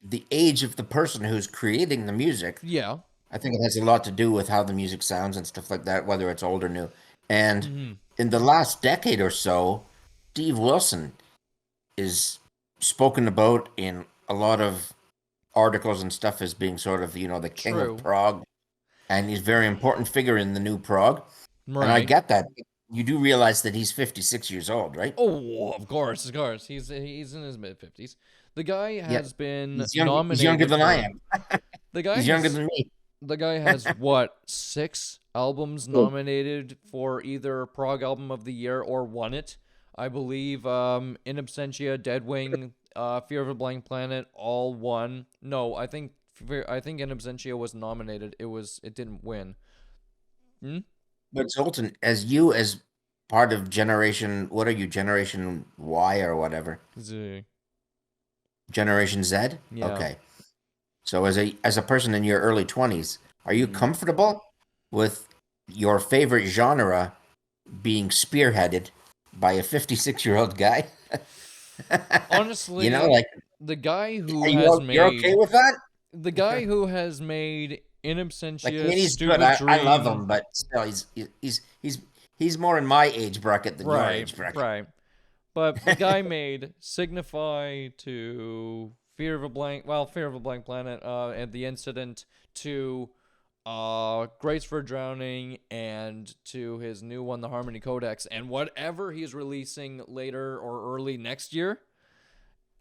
Speaker 2: the age of the person who's creating the music.
Speaker 1: yeah.
Speaker 2: I think it has a lot to do with how the music sounds and stuff like that, whether it's old or new. And in the last decade or so, Steve Wilson is spoken about in a lot of articles and stuff as being sort of, the king of
Speaker 1: True.
Speaker 2: prog. And he's a very important figure in the new prog. And I
Speaker 1: Right.
Speaker 2: get that. You do realize that he's 56 years old, right?
Speaker 1: Oh, of course, of course. He's in his mid-50s. The guy
Speaker 2: Yeah.
Speaker 1: has been
Speaker 2: He's younger
Speaker 1: nominated
Speaker 2: than I
Speaker 1: for.
Speaker 2: am.
Speaker 1: The guy
Speaker 2: He's younger
Speaker 1: has
Speaker 2: than me.
Speaker 1: the guy has what 6 albums nominated for either Prog Album of the Year or won it. I believe In Absentia, Deadwing, Fear of a Blank Planet all won. No, I think In Absentia was nominated. It didn't win.
Speaker 2: But Zoltan, as part of generation, what are you, Generation Y or whatever?
Speaker 1: Z.
Speaker 2: Generation Z?
Speaker 1: Yeah.
Speaker 2: Okay. So as a person in your early 20s, are you comfortable with your favorite genre being spearheaded by a 56-year-old guy? You know,
Speaker 1: Honestly,
Speaker 2: like,
Speaker 1: the guy who
Speaker 2: are
Speaker 1: has
Speaker 2: you're okay
Speaker 1: made
Speaker 2: with that?
Speaker 1: the guy who has made In
Speaker 2: Like, I
Speaker 1: Absentia,
Speaker 2: mean, he's good.
Speaker 1: Stupid
Speaker 2: I love
Speaker 1: Dream.
Speaker 2: him, but still, he's more in my age bracket than your
Speaker 1: Right,
Speaker 2: age bracket.
Speaker 1: right. But the guy made Signify to Fear of a Blank, well, Fear of a Blank Planet, and The Incident to Grace for Drowning, and to his new one, The Harmony Codex, and whatever he's releasing later or early next year.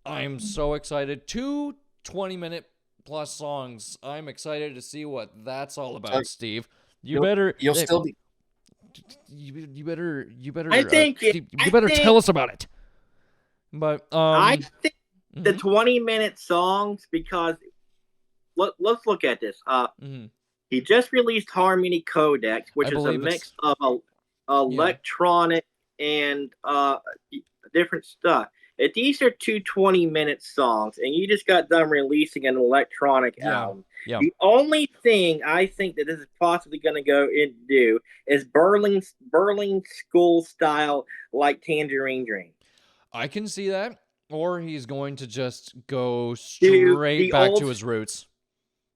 Speaker 1: I'm so excited. Two 20-minute plus songs. I'm excited to see what that's all
Speaker 2: So
Speaker 1: about, Steve. You better
Speaker 2: you'll still be.
Speaker 1: you better
Speaker 3: I think
Speaker 1: Steve,
Speaker 3: I
Speaker 1: you better
Speaker 3: think
Speaker 1: tell us about it. But
Speaker 3: I think the
Speaker 1: mhm,
Speaker 3: 20-minute songs, because let's look at this.
Speaker 1: mhm.
Speaker 3: He just released Harmony Codex,
Speaker 1: I
Speaker 3: which is a
Speaker 1: believe it's
Speaker 3: mix of
Speaker 1: yeah.
Speaker 3: electronic and different stuff. If these are two 20-minute songs, and you just got done releasing an electronic
Speaker 1: Yeah.
Speaker 3: album,
Speaker 1: Yeah.
Speaker 3: the only thing I think that this is possibly going to go and do is Berlin school style, like Tangerine Dream.
Speaker 1: I can see that. Or he's going to just go
Speaker 3: Do
Speaker 1: straight
Speaker 3: the
Speaker 1: back
Speaker 3: old
Speaker 1: to his roots.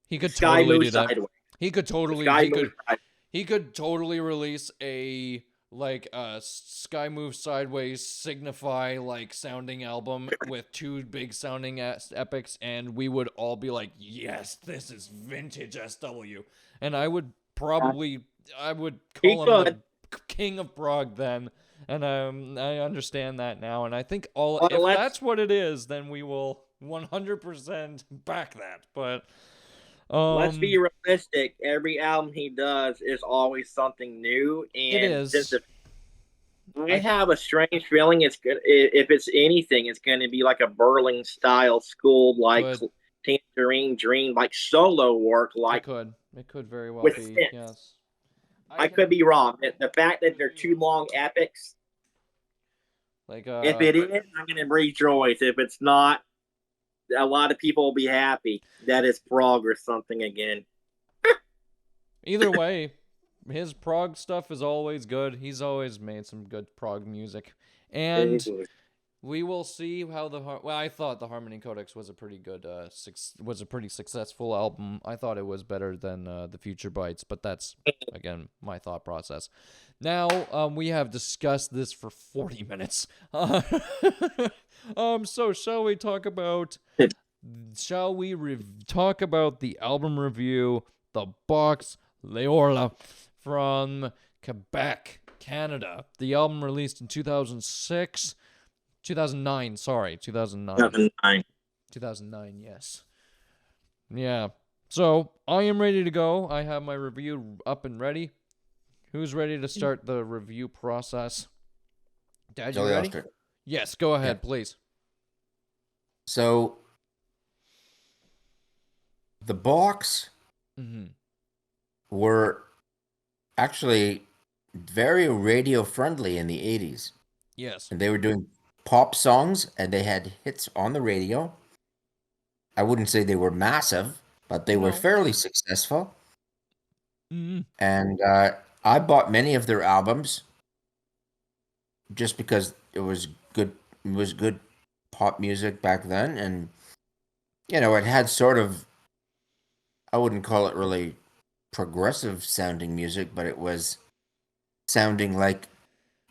Speaker 1: He could
Speaker 3: Sky
Speaker 1: totally
Speaker 3: Move
Speaker 1: do that.
Speaker 3: Sideways.
Speaker 1: He could totally
Speaker 3: Sky Move Sideways.
Speaker 1: he could totally release a like Sky Move Sideways Signify like sounding album with two big sounding epics, and we would all be like, yes, this is vintage SW. And I would
Speaker 3: He
Speaker 1: call him the
Speaker 3: could.
Speaker 1: king of prog then. And I understand that now, and I think
Speaker 3: But
Speaker 1: if
Speaker 3: let's
Speaker 1: that's what it is, then we will 100% back that. But
Speaker 3: let's be
Speaker 1: um,
Speaker 3: realistic. Every album he does is always something new,
Speaker 1: it
Speaker 3: and since
Speaker 1: is.
Speaker 3: the I
Speaker 1: I
Speaker 3: have a strange feeling it's good. If it's anything, it's going to be like a Berlin style school, like
Speaker 1: could
Speaker 3: Tangerine Dream, like solo work, like
Speaker 1: it could very well
Speaker 3: with
Speaker 1: be,
Speaker 3: synths.
Speaker 1: yes. I
Speaker 3: I could
Speaker 1: can
Speaker 3: be wrong. The fact that they're two long epics,
Speaker 1: like
Speaker 3: if it is, I'm going to rejoice. If it's not, a lot of people will be happy that it's Prog or something again.
Speaker 1: either way, his prog stuff is always good. He's always made some good prog music, and we will see how I thought the Harmony Codex was a pretty good was a pretty successful album. I thought it was better than the Future Bites, but that's again my thought process. Now we have discussed this for 40 minutes. So shall we talk about talk about the album review, the box Leorla from Quebec, Canada. The album released in 2006. 2009, sorry, 2009. 2009, yes. Yeah. So, I am ready to go. I have my review up and ready. Who's ready to start the review process? Dad, you ready? Yes, go ahead, please.
Speaker 2: So the box were actually very radio friendly in the 80s.
Speaker 1: Yes.
Speaker 2: And they were doing pop songs and they had hits on the radio. I wouldn't say they were massive, but they were fairly successful. And I bought many of their albums just because it was good. It was good pop music back then, and it had sort of, I wouldn't call it really progressive sounding music, but it was sounding like,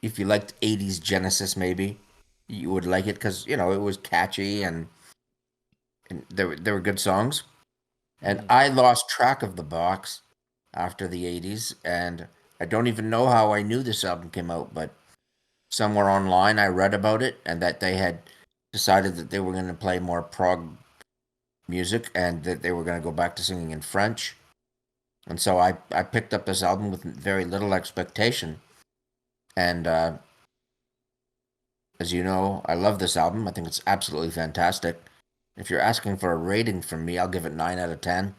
Speaker 2: if you liked 80s Genesis, maybe you would like it because it was catchy, and there were good songs. And I lost track of the box after the 80s, and I don't even know how I knew this album came out, but somewhere online I read about it and that they had decided that they were going to play more prog music and that they were going to go back to singing in French. And so I picked up this album with very little expectation. And as you know, I love this album. I think it's absolutely fantastic. If you're asking for a rating from me, I'll give it 9 out of 10.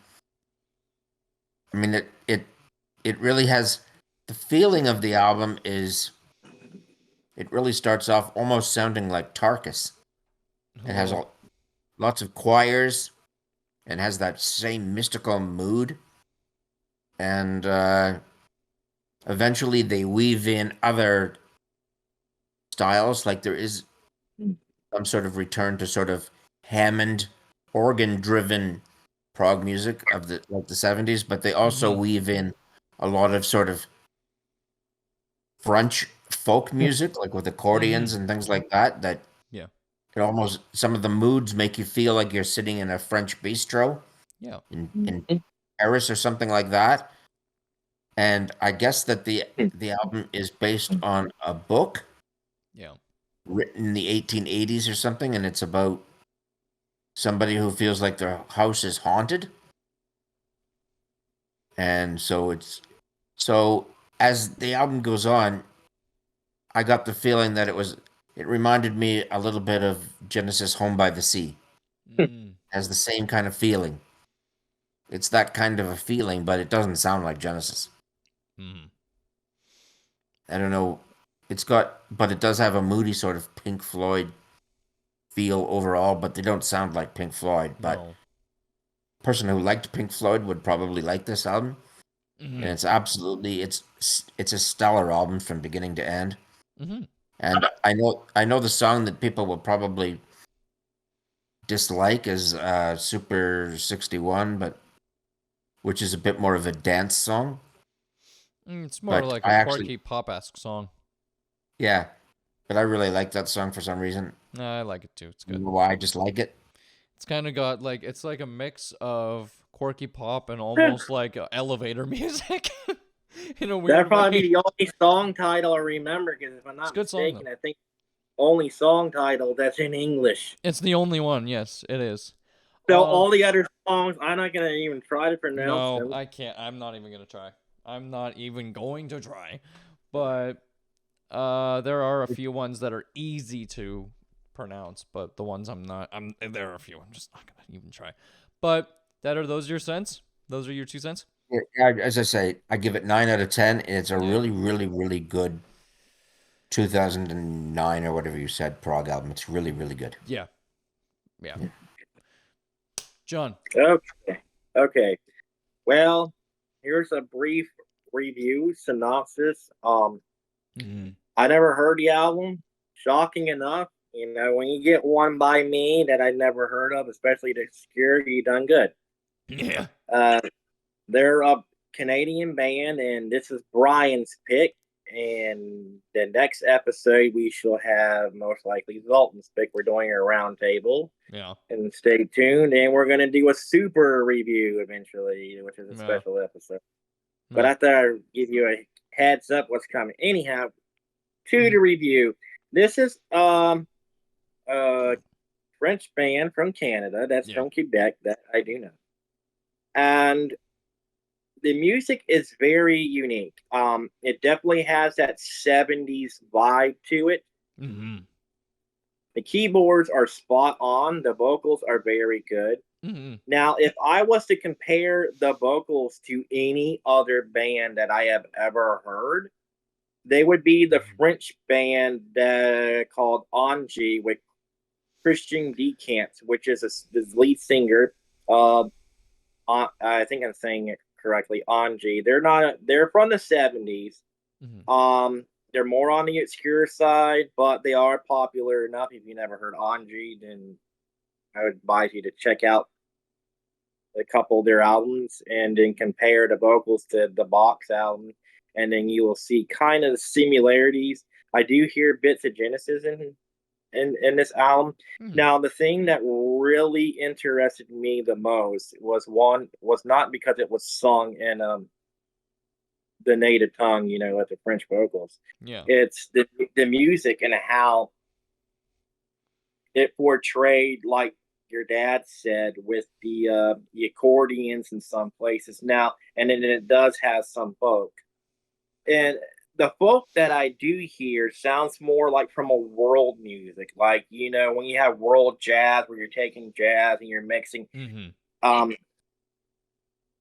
Speaker 2: I mean, it really has, the feeling of the album is, it really starts off almost sounding like Tarkus. It has lots of choirs, and has that same mystical mood. And eventually they weave in other styles, like there is some sort of return to sort of Hammond organ driven prog music of the 70s, but they also weave in a lot of sort of French folk music, like with accordions and things like that. That
Speaker 1: Yeah.
Speaker 2: it almost, some of the moods make you feel like you're sitting in a French bistro
Speaker 1: Yeah.
Speaker 2: in Paris or something like that. And I guess that the album is based on a book
Speaker 1: Yeah.
Speaker 2: written in the 1880s or something, and it's about somebody who feels like their house is haunted. And so as the album goes on, I got the feeling that it reminded me a little bit of Genesis Home by the Sea.
Speaker 1: Mm.
Speaker 2: Has the same kind of feeling. It's that kind of a feeling, but it doesn't sound like Genesis.
Speaker 1: Mm.
Speaker 2: I don't know. But it does have a moody sort of Pink Floyd feel overall, but they don't sound like Pink Floyd. But
Speaker 1: No.
Speaker 2: a person who liked Pink Floyd would probably like this album. And it's absolutely, it's a stellar album from beginning to end. And I know the song that people will probably dislike is Super 61, but which is a bit more of a dance song.
Speaker 1: It's more
Speaker 2: But
Speaker 1: like
Speaker 2: I
Speaker 1: a
Speaker 2: actually,
Speaker 1: quirky pop-esque song.
Speaker 2: yeah, but I really like that song for some reason.
Speaker 1: I like it too. It's
Speaker 2: I don't
Speaker 1: good.
Speaker 2: know why, I just like it.
Speaker 1: It's kind of got like it's like a mix of quirky pop and almost like elevator music in a weird
Speaker 3: That'd probably
Speaker 1: way.
Speaker 3: be the only song title I remember, because if I'm
Speaker 1: It's a
Speaker 3: not
Speaker 1: good song,
Speaker 3: mistaken,
Speaker 1: though.
Speaker 3: I think only song title that's in English.
Speaker 1: It's the only one. Yes, it is.
Speaker 3: So all the other songs, I'm not gonna even try to pronounce
Speaker 1: No,
Speaker 3: them.
Speaker 1: I can't. I'm not even gonna try. I'm not even going to try. But there are a few ones that are easy to pronounce, but the ones I'm not. There are a few I'm just not gonna even try. But those your cents? Those are your 2 cents?
Speaker 2: Yeah, as I say, I give it 9 out of 10, and it's a
Speaker 1: Yeah.
Speaker 2: really, really, really good 2009 or whatever you said prog album. It's really, really good.
Speaker 1: Yeah. John.
Speaker 3: Okay. Well, here's a brief review synopsis. I never heard the album. Shocking enough, when you get one by me that I never heard of, especially the obscure, you done good.
Speaker 1: Yeah.
Speaker 3: They're a Canadian band, and this is Brian's pick. And the next episode, we shall have most likely Zoltan's pick. We're doing a round table.
Speaker 1: Yeah.
Speaker 3: And stay tuned, and we're going to do a super review eventually, which is a
Speaker 1: Yeah.
Speaker 3: special episode. But I thought I'd give you a heads up what's coming. Anyhow, to the review. This is a French band from Canada. That's from Quebec. That I do know. And the music is very unique. It definitely has that 70s vibe to it.
Speaker 1: Mm-hmm.
Speaker 3: The keyboards are spot on. The vocals are very good.
Speaker 1: Mm-hmm.
Speaker 3: Now, if I was to compare the vocals to any other band that I have ever heard, they would be the French band called Angie with Christian Decant, which is the lead singer. I think I'm saying it correctly. Angie. They're from the 70s.
Speaker 1: Mm-hmm.
Speaker 3: They're more on the obscure side, but they are popular enough. If you never heard Angie, then I would advise you to check out a couple of their albums and then compare the vocals to the box album, and then you will see kind of the similarities. I do hear bits of Genesis in this album. Now, the thing that really interested me the most was not because it was sung in the native tongue, with the French vocals.
Speaker 1: Yeah.
Speaker 3: It's the music and how it portrayed, like your dad said, with the accordions in some places now, and then it does have some folk. And the folk that I do hear sounds more like from a world music, like when you have world jazz, where you're taking jazz and you're mixing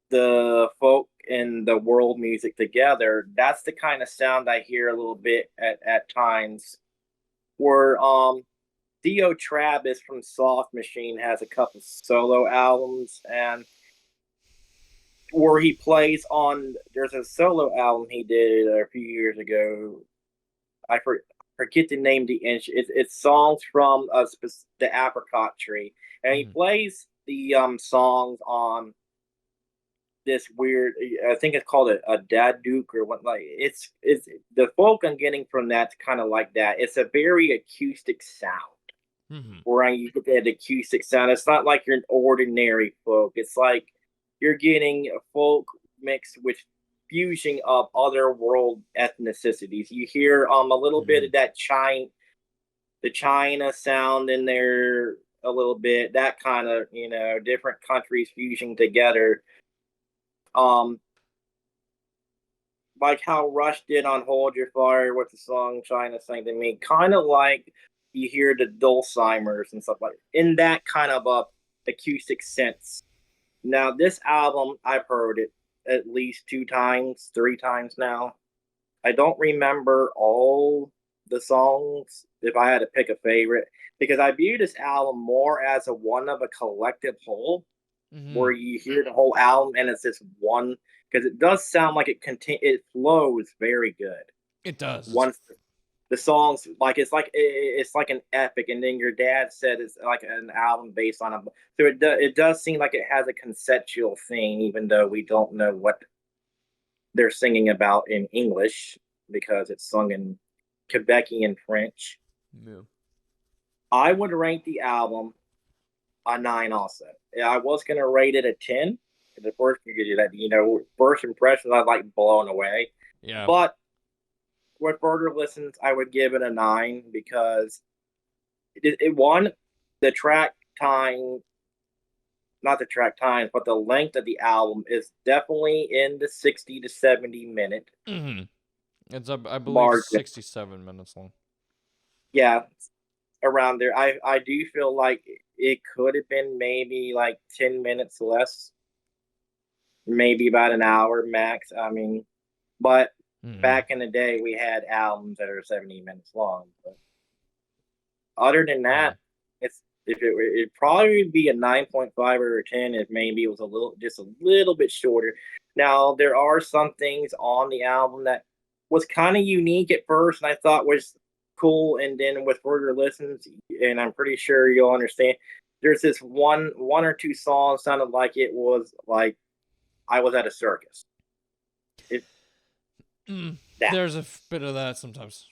Speaker 3: the folk and the world music together. That's the kind of sound I hear a little bit at times. Where Theo Travis from Soft Machine has a couple solo albums, and where he plays on. There's a solo album he did a few years ago. I forget the name of the inch. It's songs from the apricot tree, and he plays the songs on this weird. I think it's called a dad duke or what. Like it's the folk I'm getting from that's kind of like that. It's a very acoustic sound. Where you get that acoustic sound. It's not like your ordinary folk. It's like you're getting a folk mixed with fusion of other world ethnicities. You hear a little bit of that the China sound in there a little bit. That kind of different countries fusing together. Like how Rush did on "Hold Your Fire" with the song "China Sang to Me," kind of like you hear the Dulcimers and stuff like that, in that kind of acoustic sense. Now, this album, I've heard it at least 2 times, 3 times now. I don't remember all the songs if I had to pick a favorite, because I view this album more as one of a collective whole, where you hear the whole album and it's this one, because it does sound like it flows very good.
Speaker 1: It does.
Speaker 3: Once the songs, like it's like an epic, and then your dad said it's like an album based on so it does seem like it has a conceptual thing, even though we don't know what they're singing about in English because it's sung in Quebecian French.
Speaker 1: Yeah.
Speaker 3: I would rate the album a 9 also. I was gonna rate it a 10. The first first impressions I like blown away.
Speaker 1: Yeah.
Speaker 3: But with further listens, I would give it a 9 because it won the track time, not the track time, but the length of the album is definitely in the 60 to 70 minute.
Speaker 1: It's I believe
Speaker 3: margin.
Speaker 1: 67 minutes long.
Speaker 3: Yeah, around there. I do feel like it could have been maybe like 10 minutes less, maybe about an hour max. I mean, but back in the day, we had albums that are 70 minutes long. But other than that, it probably would be a 9.5 or a 10 if maybe it was just a little bit shorter. Now, there are some things on the album that was kind of unique at first, and I thought was cool. And then with further listens, and I'm pretty sure you'll understand, there's this one or two songs sounded like it was like I was at a circus.
Speaker 1: There's a bit of that sometimes.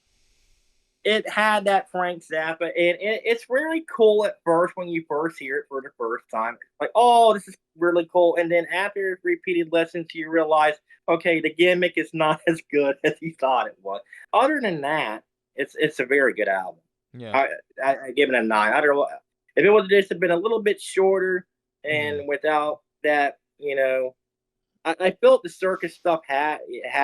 Speaker 3: It had that Frank Zappa, and it's really cool at first when you first hear it for the first time. Like, oh, this is really cool. And then after repeated listens, you realize, okay, the gimmick is not as good as you thought it was. Other than that, it's a very good album.
Speaker 1: Yeah,
Speaker 3: I give it a 9. I don't know if it would just have been a little bit shorter and without that, I felt the circus stuff had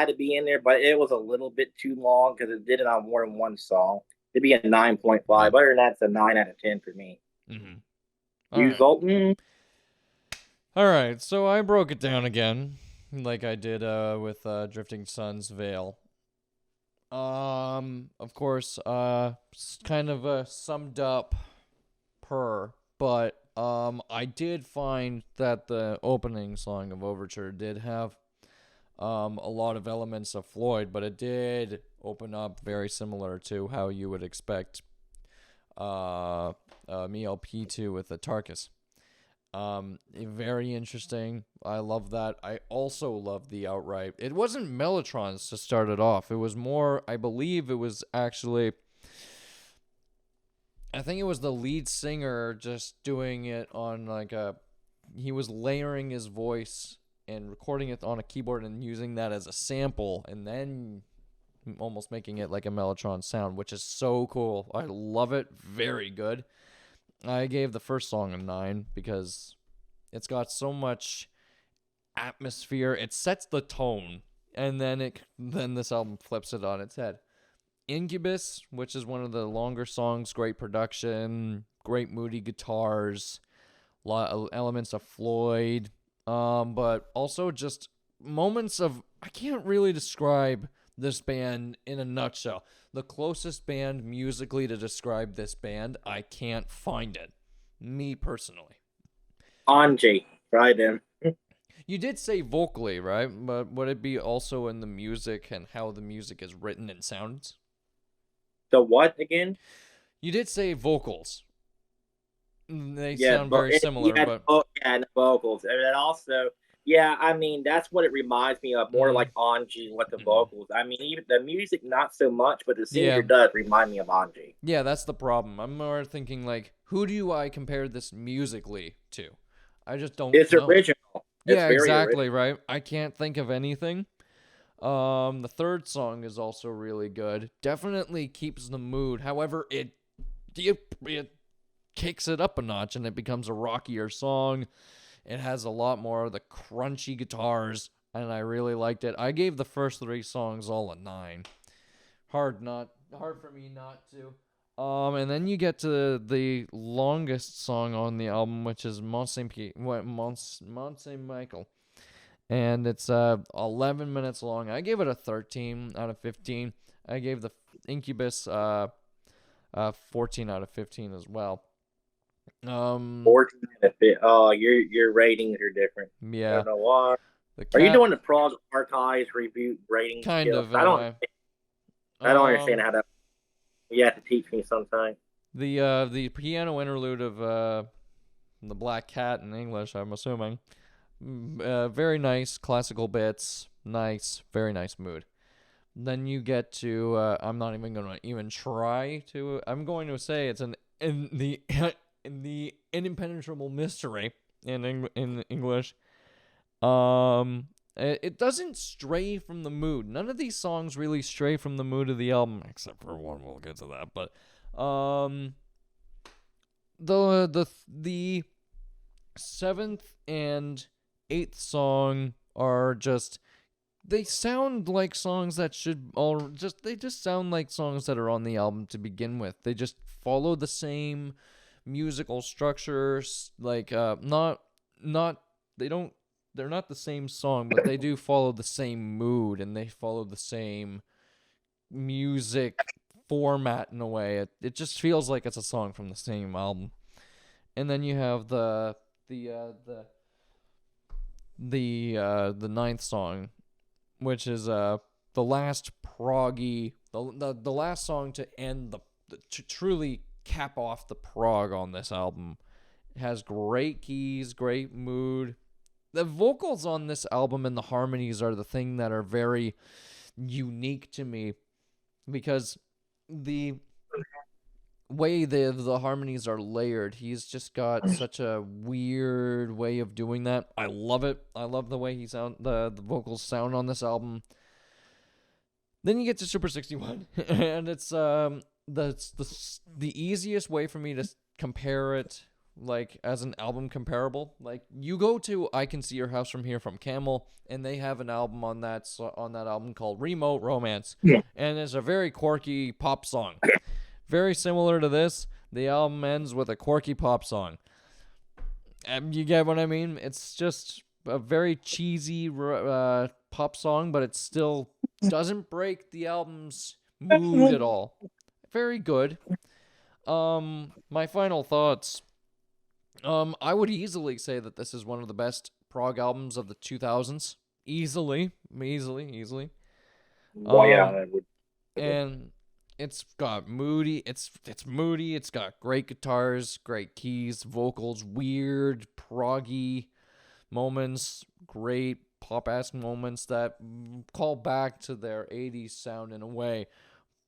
Speaker 3: to be in there, but it was a little bit too long because it did it on more than one song. It'd be a 9.5. Other than that, it's a 9 out of 10 for me. You, Zoltan?
Speaker 1: All right, so I broke it down again, like I did with Drifting Sun's Veil. Of course, kind of summed up but I did find that the opening song of Overture did have a lot of elements of Floyd, but it did open up very similar to how you would expect MELP to with the Tarkus. Very interesting. I love that. I also love the outright. It wasn't Mellotrons to start it off. It was more, I believe it was actually, I think it was the lead singer just doing it on he was layering his voice and recording it on a keyboard and using that as a sample and then almost making it like a Mellotron sound, which is so cool. I love it. Very good. I gave the first song a 9 because it's got so much atmosphere. It sets the tone, and then this album flips it on its head. Incubus, which is one of the longer songs, great production, great moody guitars, elements of Floyd, but also just moments of, I can't really describe this band in a nutshell. The closest band musically to describe this band, I can't find it. Me personally.
Speaker 3: Anji, right then.
Speaker 1: You did say vocally, right? But would it be also in the music and how the music is written and sounds?
Speaker 3: The what again?
Speaker 1: You did say vocals. They
Speaker 3: Yeah,
Speaker 1: sound very similar, but
Speaker 3: and the vocals, and then also, yeah, I mean that's what it reminds me of, more like Anji with the vocals. I mean, even the music not so much, but the singer does remind me of Anji.
Speaker 1: Yeah, that's the problem. I'm more thinking like, who do I compare this musically to? I just don't.
Speaker 3: It's
Speaker 1: know.
Speaker 3: original.
Speaker 1: Yeah, exactly right. I can't think of anything. The third song is also really good. Definitely keeps the mood. However, it kicks it up a notch and it becomes a rockier song. It has a lot more of the crunchy guitars, and I really liked it. I gave the first 3 songs all a 9. Hard for me not to. And then you get to the longest song on the album, which is Mont Saint Michel. And it's 11 minutes long. I gave it a 13 out of 15. I gave the Incubus 14 out of 15 as well.
Speaker 3: 14 out of 15. Oh, your ratings are different.
Speaker 1: Yeah.
Speaker 3: I don't know why. Are you doing the Prog Archives review rating?
Speaker 1: Kind of.
Speaker 3: I don't understand how that. You have to teach me sometime.
Speaker 1: The piano interlude of the Black Cat in English, I'm assuming. Very nice classical bits. Nice, very nice mood. Then you get to I'm not even going to try to. I'm going to say it's in the impenetrable mystery in English. It doesn't stray from the mood. None of these songs really stray from the mood of the album, except for one. We'll get to that. But the 7th and 8th song are just, they sound like songs that they just sound like songs that are on the album to begin with. They just follow the same musical structures, like they're not the same song, but they do follow the same mood and they follow the same music format in a way. It just feels like it's a song from the same album. And then you have the 9th song, which is the last proggy, the last song to end to truly cap off the prog on this album. It has great keys, great mood. The vocals on this album and the harmonies are the thing that are very unique to me, because the way the harmonies are layered, he's just got such a weird way of doing that. I love it. I love the way the vocals sound on this album. Then you get to Super 61, and it's the easiest way for me to compare it, like as an album comparable. Like, you go to I Can See Your House From Here from Camel, and they have an album on that album called Remote Romance, and it's a very quirky pop song. Very similar to this. The album ends with a quirky pop song. You get what I mean? It's just a very cheesy pop song, but it still doesn't break the album's mood at all. Very good. My final thoughts. I would easily say that this is one of the best prog albums of the 2000s. Easily.
Speaker 3: Well, yeah, that would.
Speaker 1: And it's got moody. It's moody. It's got great guitars, great keys, vocals, weird proggy moments, great pop-esque moments that call back to their 80s sound in a way,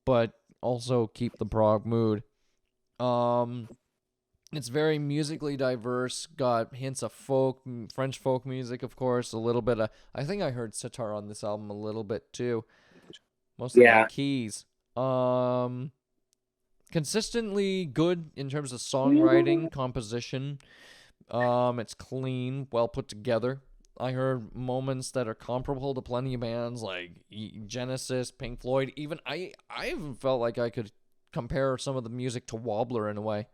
Speaker 1: but also keep the prog mood. It's very musically diverse, got hints of folk, French folk music, of course, a little bit of, I think I heard sitar on this album a little bit too. Mostly the keys. Consistently good in terms of songwriting, composition. It's clean, well put together. I heard moments that are comparable to plenty of bands like Genesis, Pink Floyd. Even I even felt like I could compare some of the music to Wobbler in a way.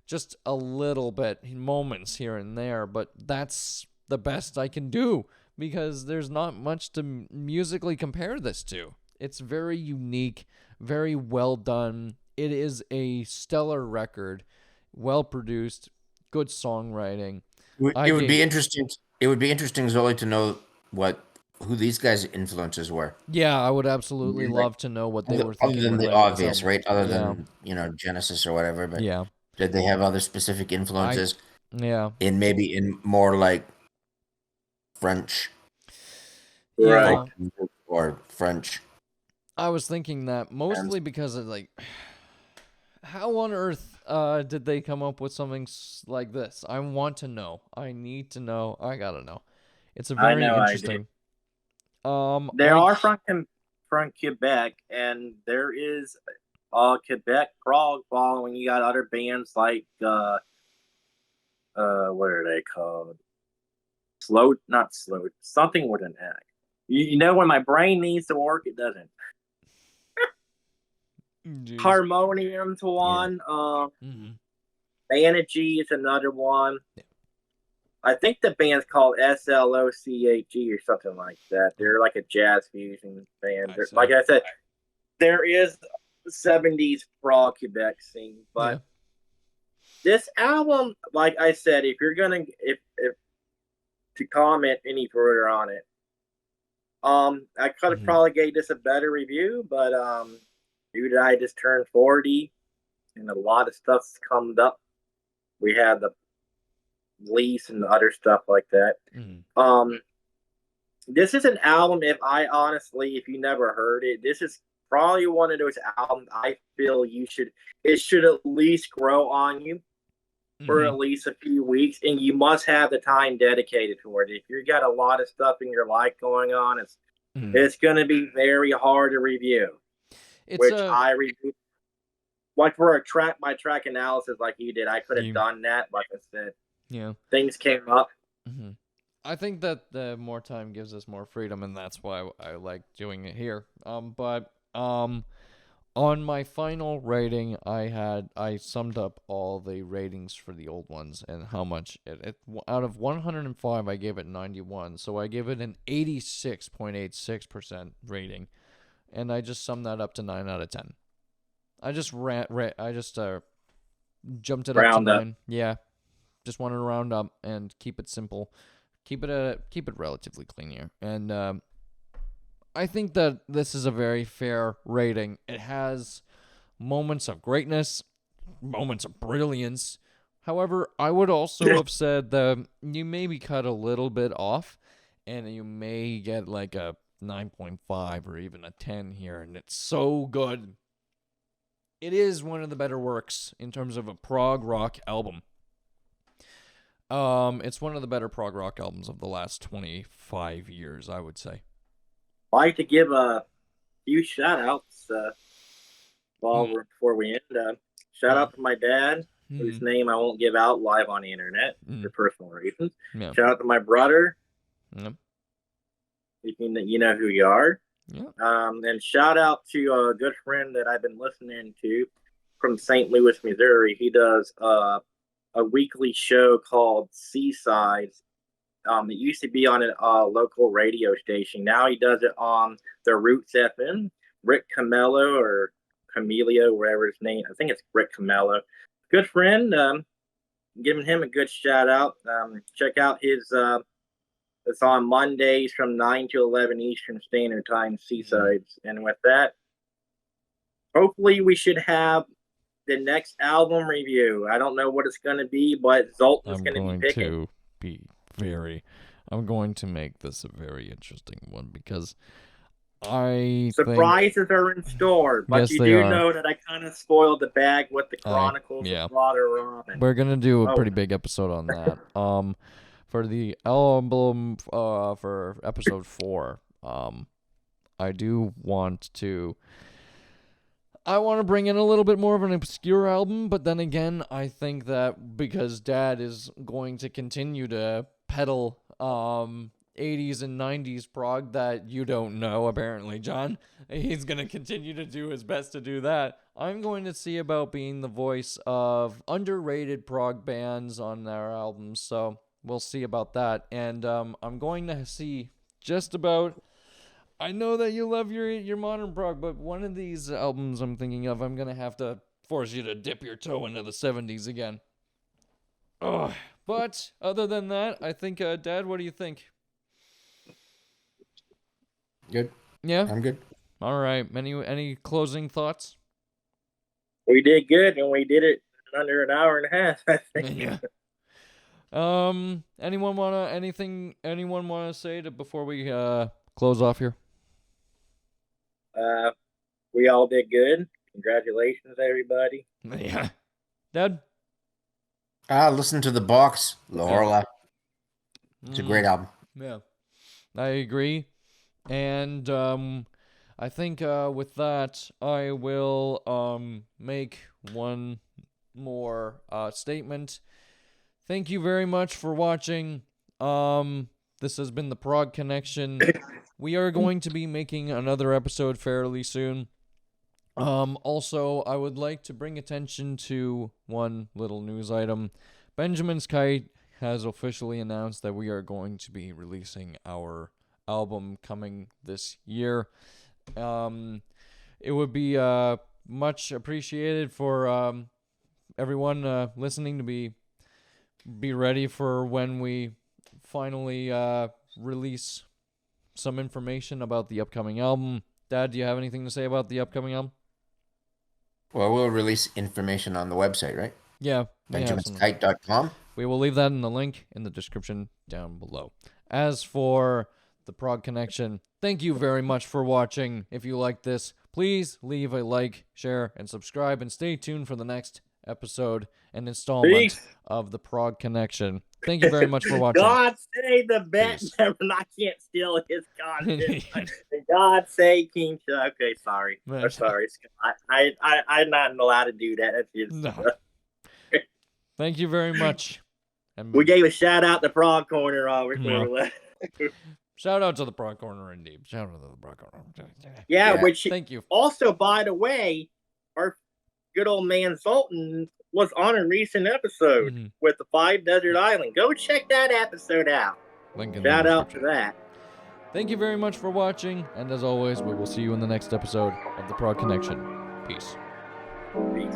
Speaker 1: Just a little bit, moments here and there, but that's the best I can do because there's not much to musically compare this to. It's very unique, very well done. It is a stellar record, well produced, good songwriting. I
Speaker 2: It would
Speaker 1: gave
Speaker 2: be interesting. It would be interesting, Zoe, to know who these guys' influences were.
Speaker 1: Yeah, I would absolutely
Speaker 2: Like,
Speaker 1: love to know what they
Speaker 2: other,
Speaker 1: were
Speaker 2: other
Speaker 1: thinking
Speaker 2: than
Speaker 1: when
Speaker 2: the
Speaker 1: writing this
Speaker 2: obvious,
Speaker 1: album.
Speaker 2: right? Other
Speaker 1: Yeah,
Speaker 2: than Genesis or whatever. But
Speaker 1: yeah,
Speaker 2: did they have other specific
Speaker 1: I,
Speaker 2: influences
Speaker 1: yeah,
Speaker 2: maybe in more like French, like
Speaker 1: yeah.
Speaker 3: Right.
Speaker 2: or French
Speaker 1: I was thinking that
Speaker 2: bands?
Speaker 1: mostly because of like, how on earth did they come up with something like this? I want to know. I need to know. I gotta know. It's a
Speaker 3: I
Speaker 1: very
Speaker 3: know I did.
Speaker 1: interesting.
Speaker 3: They
Speaker 1: I
Speaker 3: are from Quebec, and there is Quebec Prog following. You got other bands like what are they called? Slow, not slow, something with an X. You know when my brain needs to work, it doesn't.
Speaker 1: jeez.
Speaker 3: Harmonium's
Speaker 2: Yeah.
Speaker 3: one.
Speaker 1: Mm-hmm.
Speaker 3: Banerjee is another one. I think the band's called SLOCHE or something like that. They're like a jazz fusion band.
Speaker 1: I see.
Speaker 3: Like I said, there is 70s Prog Quebec scene,
Speaker 1: Yeah.
Speaker 3: but this album, like I said, if you're gonna if to comment any further on it, I could have
Speaker 1: Mhm.
Speaker 3: probably gave this a better review, but due to I just turned 40 and a lot of stuff's come up. We had the lease and other stuff like that.
Speaker 1: Mhm.
Speaker 3: This is an album. If you never heard it, this is probably one of those albums I feel it should at least grow on you for at
Speaker 1: Mhm.
Speaker 3: least a few weeks, and you must have the time dedicated toward it. If you got a lot of stuff in your life going on,
Speaker 1: Mhm.
Speaker 3: it's going to be very hard to review.
Speaker 1: It's
Speaker 3: Which
Speaker 1: a
Speaker 3: I reviewed, like for a track by track analysis, like you did. I could have
Speaker 1: you,
Speaker 3: done that. Like I said,
Speaker 1: yeah.
Speaker 3: things came up.
Speaker 1: Mm-hmm. I think that the more time gives us more freedom, and that's why I like doing it here. But on my final rating, I summed up all the ratings for the old ones and how much out of 105, I gave it 91. So I give it an 86.86% rating, and I just summed that up to 9 out of 10. I just jumped it up to
Speaker 3: Round up.
Speaker 1: 9. Yeah, just wanted to round up and keep it simple. Keep it relatively clean here. And I think that this is a very fair rating. It has moments of greatness, moments of brilliance. However, I would also have said that you maybe cut a little bit off, and you may get like a 9.5 or even a 10 here, and it's so good. It is one of the better works in terms of a prog rock album. It's one of the better prog rock albums of the last 25 years, I would say.
Speaker 3: I'd like to give a few shout outs before we end. Shout out to my dad, whose name I won't give out live on the internet for personal reasons.
Speaker 1: Yeah.
Speaker 3: Shout out to my brother.
Speaker 1: Yep.
Speaker 3: You know who you are.
Speaker 1: Yeah.
Speaker 3: And shout out to a good friend that I've been listening to from St. Louis, Missouri. He does a weekly show called Seasides. It used to be on a local radio station. Now he does it on the Roots FM. Rick Camello or Camelio, wherever his name. I think it's Rick Camello. Good friend. Giving him a good shout out. Check out his. It's on Mondays from 9 to 11 Eastern Standard Time, Seasides. And with that, hopefully we should have the next album review. I don't know what it's going to be, but Zoltan's going to be picking.
Speaker 1: I'm going to make this a very interesting one because
Speaker 3: Surprises are in store, but
Speaker 1: Yes,
Speaker 3: you
Speaker 1: they
Speaker 3: do
Speaker 1: are.
Speaker 3: know that I kind of spoiled the bag with the Chronicles
Speaker 1: yeah.
Speaker 3: of Slaughter Robin.
Speaker 1: We're gonna do a
Speaker 3: Oh.
Speaker 1: pretty big episode on that. For the album, for episode 4, I do want to. I want to bring in a little bit more of an obscure album, but then again, I think that because Dad is going to continue to peddle 80s and 90s prog that you don't know, apparently, John. He's going to continue to do his best to do that. I'm going to see about being the voice of underrated prog bands on their albums, so we'll see about that. And I'm going to see just about I know that you love your modern prog, but one of these albums I'm thinking of, I'm gonna have to force you to dip your toe into the 70s again. Ugh. But other than that, I think, Dad, what do you think?
Speaker 2: Good.
Speaker 1: Yeah.
Speaker 2: I'm good.
Speaker 1: All right. Any closing thoughts?
Speaker 3: We did good, and we did it in under an hour and a half, I think.
Speaker 1: Yeah. Anyone wanna say before we close off here?
Speaker 3: We all did good. Congratulations, everybody.
Speaker 1: Yeah. Dad?
Speaker 2: Listen to the box, HORLA. It's a great album.
Speaker 1: Yeah. I agree. And I think with that I will make one more statement. Thank you very much for watching. This has been the Prog Connection. We are going to be making another episode fairly soon. Also, I would like to bring attention to one little news item. Benjamin's Kite has officially announced that we are going to be releasing our album coming this year. It would be much appreciated for everyone listening to be ready for when we finally release some information about the upcoming album. Dad, do you have anything to say about the upcoming album?
Speaker 2: Well, we'll release information on the website, right?
Speaker 1: Yeah.
Speaker 2: benjaminskite.com.
Speaker 1: We will leave that in the link in the description down below. As for the Prog Connection, thank you very much for watching. If you like this, please leave a like, share, and subscribe, and stay tuned for the next episode and installment of the Prog Connection. Thank you very much for watching.
Speaker 3: God save the best. I can't steal his content. God save King Chuck. Okay, sorry. I'm sorry. I'm not allowed to do that. That's just,
Speaker 1: no. Thank you very much. And
Speaker 3: we gave a shout out to Prog Corner before we left.
Speaker 1: Shout out to the Prog Corner, indeed. Shout out to the Prog Corner.
Speaker 3: Yeah, which
Speaker 1: thank you.
Speaker 3: Also, by the way, our good old man Sultan was on a recent episode with the 5 Desert Island. Go check that episode out. Shout out to that.
Speaker 1: Thank you very much for watching, and as always, we will see you in the next episode of the Prog Connection. Peace.
Speaker 3: Peace.